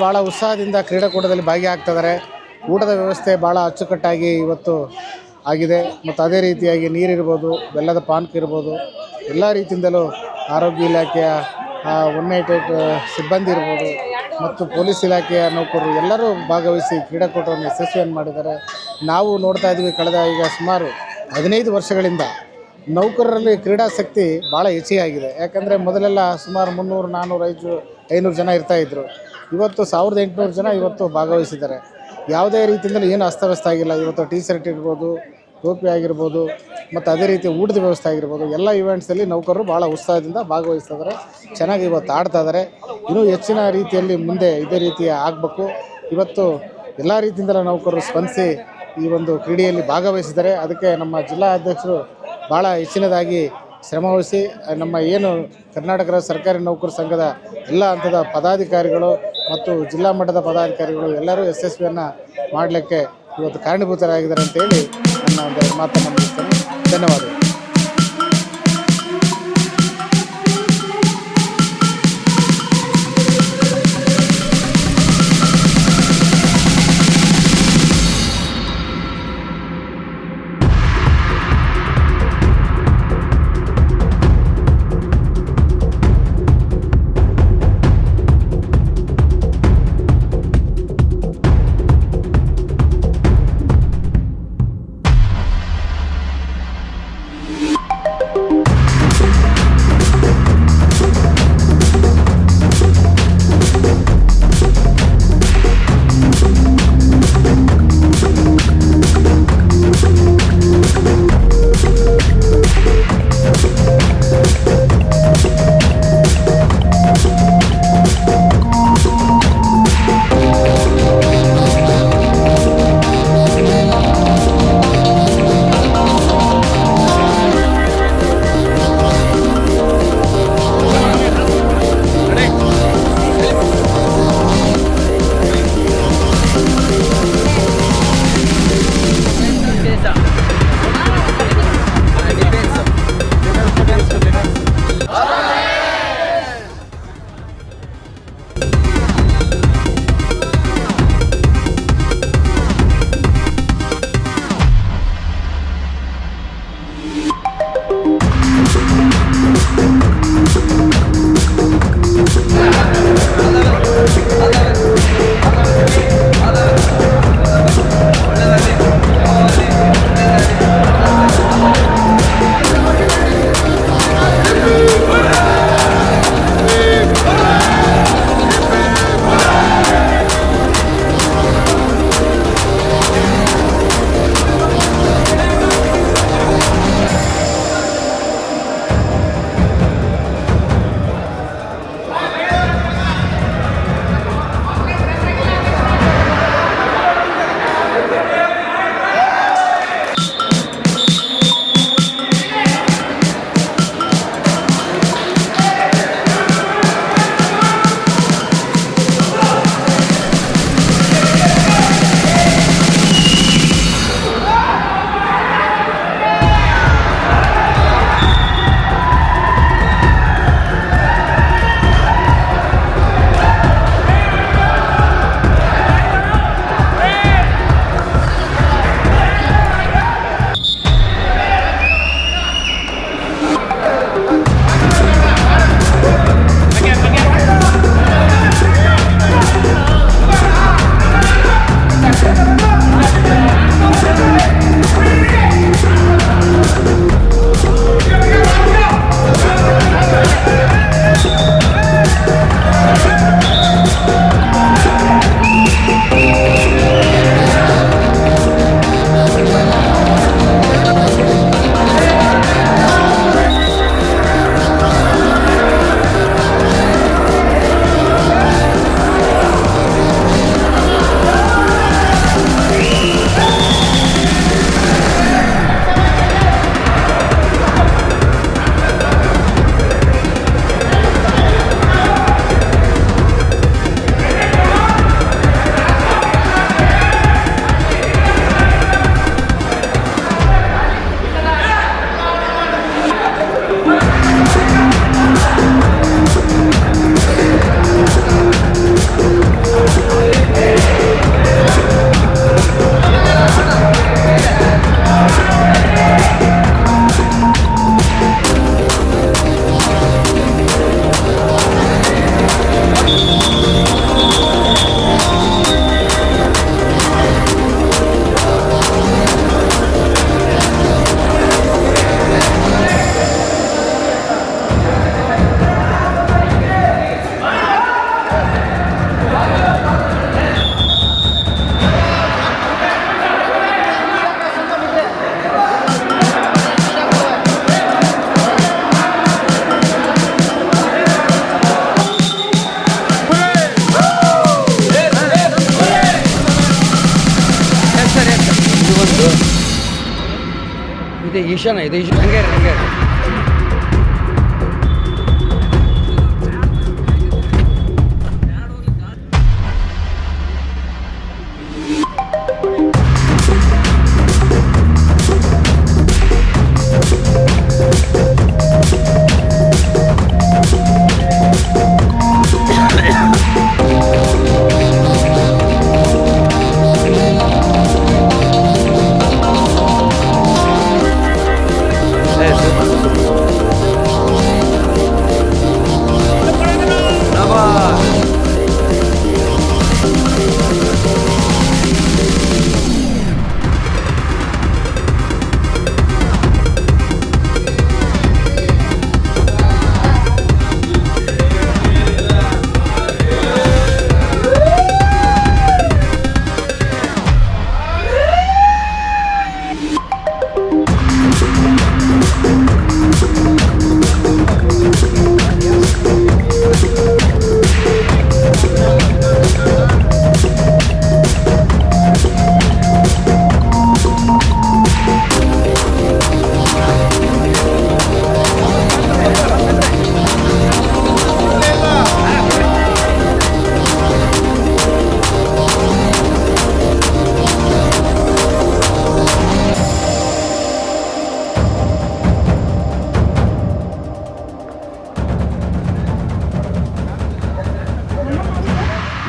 ಭಾಳ ಉತ್ಸಾಹದಿಂದ ಕ್ರೀಡಾಕೂಟದಲ್ಲಿ ಭಾಗಿಯಾಗ್ತಿದ್ದಾರೆ. ಊಟದ ವ್ಯವಸ್ಥೆ ಭಾಳ ಅಚ್ಚುಕಟ್ಟಾಗಿ ಇವತ್ತು ಆಗಿದೆ. ಮತ್ತು ಅದೇ ರೀತಿಯಾಗಿ ನೀರಿರ್ಬೋದು, ಬೆಲ್ಲದ ಪಾನಕ ಇರ್ಬೋದು, ಎಲ್ಲ ರೀತಿಯಿಂದಲೂ ಆರೋಗ್ಯ ಇಲಾಖೆಯ 188 ಸಿಬ್ಬಂದಿ ಇರ್ಬೋದು ಮತ್ತು ಪೊಲೀಸ್ ಇಲಾಖೆಯ ನೌಕರರು ಎಲ್ಲರೂ ಭಾಗವಹಿಸಿ ಕ್ರೀಡಾಕೂಟವನ್ನು ಯಶಸ್ವಿಯನ್ನು ಮಾಡಿದ್ದಾರೆ. ನಾವು ನೋಡ್ತಾ ಇದ್ವಿ ಕಳೆದ ಈಗ ಸುಮಾರು 15 ವರ್ಷಗಳಿಂದ ನೌಕರರಲ್ಲಿ ಕ್ರೀಡಾಸಕ್ತಿ ಭಾಳ ಹೆಚ್ಚಿಗೆ. ಯಾಕಂದರೆ ಮೊದಲೆಲ್ಲ ಸುಮಾರು 300, 400, 500 ಜನ ಇರ್ತಾಯಿದ್ರು. ಇವತ್ತು 1800 ಜನ ಇವತ್ತು ಭಾಗವಹಿಸಿದ್ದಾರೆ. ಯಾವುದೇ ರೀತಿಯಿಂದಲೂ ಏನು ಅಸ್ತವ್ಯಸ್ತ ಆಗಿಲ್ಲ. ಇವತ್ತು ಟೀ ಶರ್ಟ್ ಇರ್ಬೋದು, ಟೋಪಿ ಆಗಿರ್ಬೋದು, ಮತ್ತು ಅದೇ ರೀತಿ ಊಟದ ವ್ಯವಸ್ಥೆ ಆಗಿರ್ಬೋದು, ಎಲ್ಲ ಇವೆಂಟ್ಸಲ್ಲಿ ನೌಕರರು ಭಾಳ ಉತ್ಸಾಹದಿಂದ ಭಾಗವಹಿಸ್ತಿದ್ದಾರೆ. ಚೆನ್ನಾಗಿ ಇವತ್ತು ಆಡ್ತಾ ಇದ್ದಾರೆ. ಇನ್ನೂ ಹೆಚ್ಚಿನ ರೀತಿಯಲ್ಲಿ ಮುಂದೆ ಇದೇ ರೀತಿ ಆಗಬೇಕು. ಇವತ್ತು ಎಲ್ಲ ರೀತಿಯಿಂದಲೂ ನೌಕರರು ಸ್ಪಂದಿಸಿ ಈ ಒಂದು ಕ್ರೀಡೆಯಲ್ಲಿ ಭಾಗವಹಿಸಿದ್ದಾರೆ. ಅದಕ್ಕೆ ನಮ್ಮ ಜಿಲ್ಲಾ ಅಧ್ಯಕ್ಷರು ಭಾಳ ಹೆಚ್ಚಿನದಾಗಿ ಶ್ರಮವಹಿಸಿ ನಮ್ಮ ಏನು ಕರ್ನಾಟಕ ರಾಜ್ಯ ಸರ್ಕಾರಿ ನೌಕರ ಸಂಘದ ಎಲ್ಲ ಹಂತದ ಪದಾಧಿಕಾರಿಗಳು ಮತ್ತು ಜಿಲ್ಲಾ ಮಟ್ಟದ ಪದಾಧಿಕಾರಿಗಳು ಎಲ್ಲರೂ ಯಶಸ್ವಿಯನ್ನು ಮಾಡಲಿಕ್ಕೆ ಇವತ್ತು ಕಾರಣೀಭೂತರಾಗಿದ್ದಾರೆ ಅಂತೇಳಿ ನನ್ನ ಒಂದು ಮಾತನ್ನು ಮುಗಿಸ್ತೇನೆ. ಧನ್ಯವಾದಗಳು. ಈಶಾನ ಇದು ಹಂಗೆ ಹಂಗೆ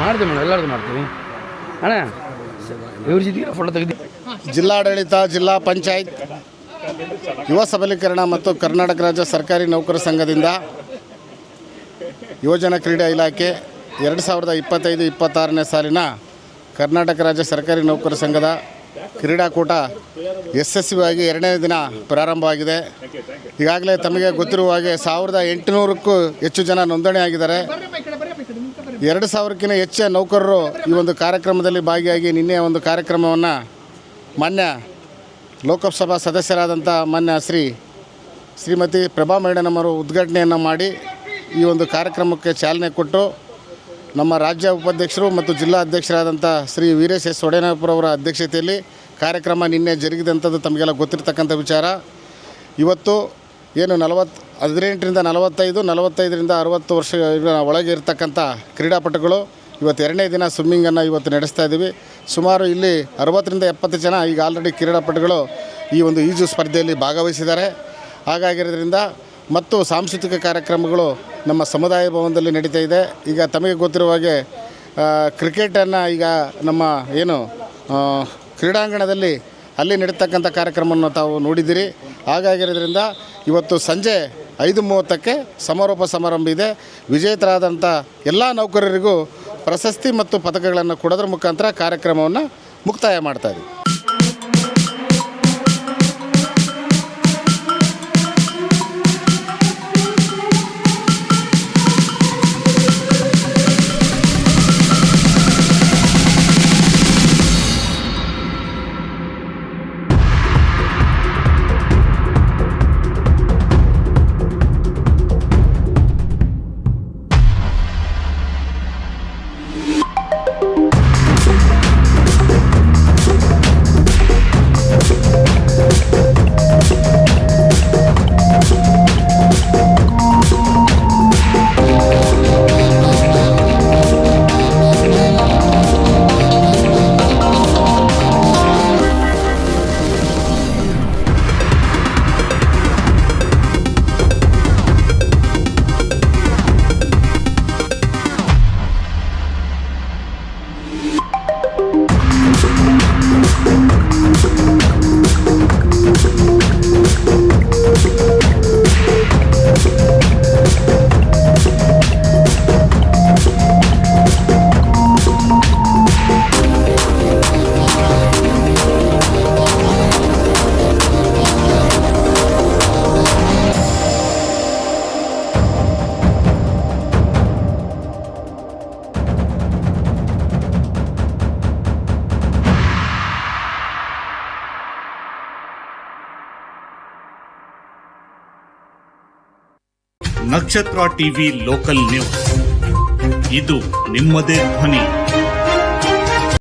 ಮಾಡ್ತೀವಿ ಮೇಡಮ್, ಎಲ್ಲರಿಗೂ ಮಾಡ್ತೀವಿ ಅಣ್ಣ. ಇವ್ರ ಜೊತೆಗೆ ಫೋಟೋ ತೆಗೆದು ಜಿಲ್ಲಾಡಳಿತ, ಜಿಲ್ಲಾ ಪಂಚಾಯತ್, ಯುವ ಸಬಲೀಕರಣ ಮತ್ತು ಕರ್ನಾಟಕ ರಾಜ್ಯ ಸರ್ಕಾರಿ ನೌಕರ ಸಂಘದಿಂದ ಯುವಜನ ಕ್ರೀಡಾ ಇಲಾಖೆ 2025-26ನೇ ಸಾಲಿನ ಕರ್ನಾಟಕ ರಾಜ್ಯ ಸರ್ಕಾರಿ ನೌಕರ ಸಂಘದ ಕ್ರೀಡಾಕೂಟ ಯಶಸ್ವಿಯಾಗಿ 2ನೇ ದಿನ ಪ್ರಾರಂಭವಾಗಿದೆ. ಈಗಾಗಲೇ ತಮಗೆ ಗೊತ್ತಿರುವ ಹಾಗೆ 1800ಕ್ಕೂ ಹೆಚ್ಚು ಜನ ನೋಂದಣಿಯಾಗಿದ್ದಾರೆ. 2000ಕ್ಕಿಂತ ಹೆಚ್ಚು ನೌಕರರು ಈ ಒಂದು ಕಾರ್ಯಕ್ರಮದಲ್ಲಿ ಭಾಗಿಯಾಗಿ ನಿನ್ನೆ ಒಂದು ಕಾರ್ಯಕ್ರಮವನ್ನು ಮಾನ್ಯ ಲೋಕಸಭಾ ಸದಸ್ಯರಾದಂಥ ಮಾನ್ಯ ಶ್ರೀಮತಿ ಪ್ರಭಾ ಮೇಡಮ್ ಅವರು ಉದ್ಘಾಟನೆಯನ್ನು ಮಾಡಿ ಈ ಒಂದು ಕಾರ್ಯಕ್ರಮಕ್ಕೆ ಚಾಲನೆ ಕೊಟ್ಟು ನಮ್ಮ ರಾಜ್ಯ ಉಪಾಧ್ಯಕ್ಷರು ಮತ್ತು ಜಿಲ್ಲಾ ಅಧ್ಯಕ್ಷರಾದಂಥ ಶ್ರೀ ವೀರೇಶ್ ಎಸ್ ಒಡೆಯನಪುರವರ ಅಧ್ಯಕ್ಷತೆಯಲ್ಲಿ ಕಾರ್ಯಕ್ರಮ ನಿನ್ನೆ ಜರುಗಿದಂಥದ್ದು ತಮಗೆಲ್ಲ ಗೊತ್ತಿರತಕ್ಕಂಥ ವಿಚಾರ. ಇವತ್ತು ಏನು 18ರಿಂದ 45, 45ರಿಂದ 60 ವರ್ಷ ಒಳಗೆ ಇರತಕ್ಕಂಥ ಕ್ರೀಡಾಪಟುಗಳು ಇವತ್ತು 2ನೇ ದಿನ ಸ್ವಿಮ್ಮಿಂಗನ್ನು ಇವತ್ತು ನಡೆಸ್ತಾ ಇದ್ದೀವಿ. ಸುಮಾರು ಇಲ್ಲಿ 60ರಿಂದ 70 ಜನ ಈಗ ಆಲ್ರೆಡಿ ಕ್ರೀಡಾಪಟುಗಳು ಈ ಒಂದು ಈಜು ಸ್ಪರ್ಧೆಯಲ್ಲಿ ಭಾಗವಹಿಸಿದ್ದಾರೆ. ಹಾಗಾಗಿರೋದ್ರಿಂದ ಮತ್ತು ಸಾಂಸ್ಕೃತಿಕ ಕಾರ್ಯಕ್ರಮಗಳು ನಮ್ಮ ಸಮುದಾಯ ಭವನದಲ್ಲಿ ನಡೀತಾ ಇದೆ. ಈಗ ತಮಗೆ ಗೊತ್ತಿರುವ ಹಾಗೆ ಕ್ರಿಕೆಟನ್ನು ಈಗ ನಮ್ಮ ಏನು ಕ್ರೀಡಾಂಗಣದಲ್ಲಿ ಅಲ್ಲಿ ನಡೀತಕ್ಕಂಥ ಕಾರ್ಯಕ್ರಮವನ್ನು ತಾವು ನೋಡಿದ್ದೀರಿ. ಹಾಗಾಗಿರೋದ್ರಿಂದ ಇವತ್ತು ಸಂಜೆ 5:30ಕ್ಕೆ ಸಮಾರೋಪ ಸಮಾರಂಭ ಇದೆ. ವಿಜೇತರಾದಂಥ ಎಲ್ಲ ನೌಕರರಿಗೂ ಪ್ರಶಸ್ತಿ ಮತ್ತು ಪದಕಗಳನ್ನು ಕೊಡೋದ್ರ ಮುಖಾಂತರ ಕಾರ್ಯಕ್ರಮವನ್ನು ಮುಕ್ತಾಯ ಮಾಡ್ತಾಯಿದ್ದೀವಿ. ನಕ್ಷತ್ರ ಟಿವಿ ಲೋಕಲ್ ನ್ಯೂಸ್, ಇದು ನಿಮ್ಮದೇ ಧ್ವನಿ.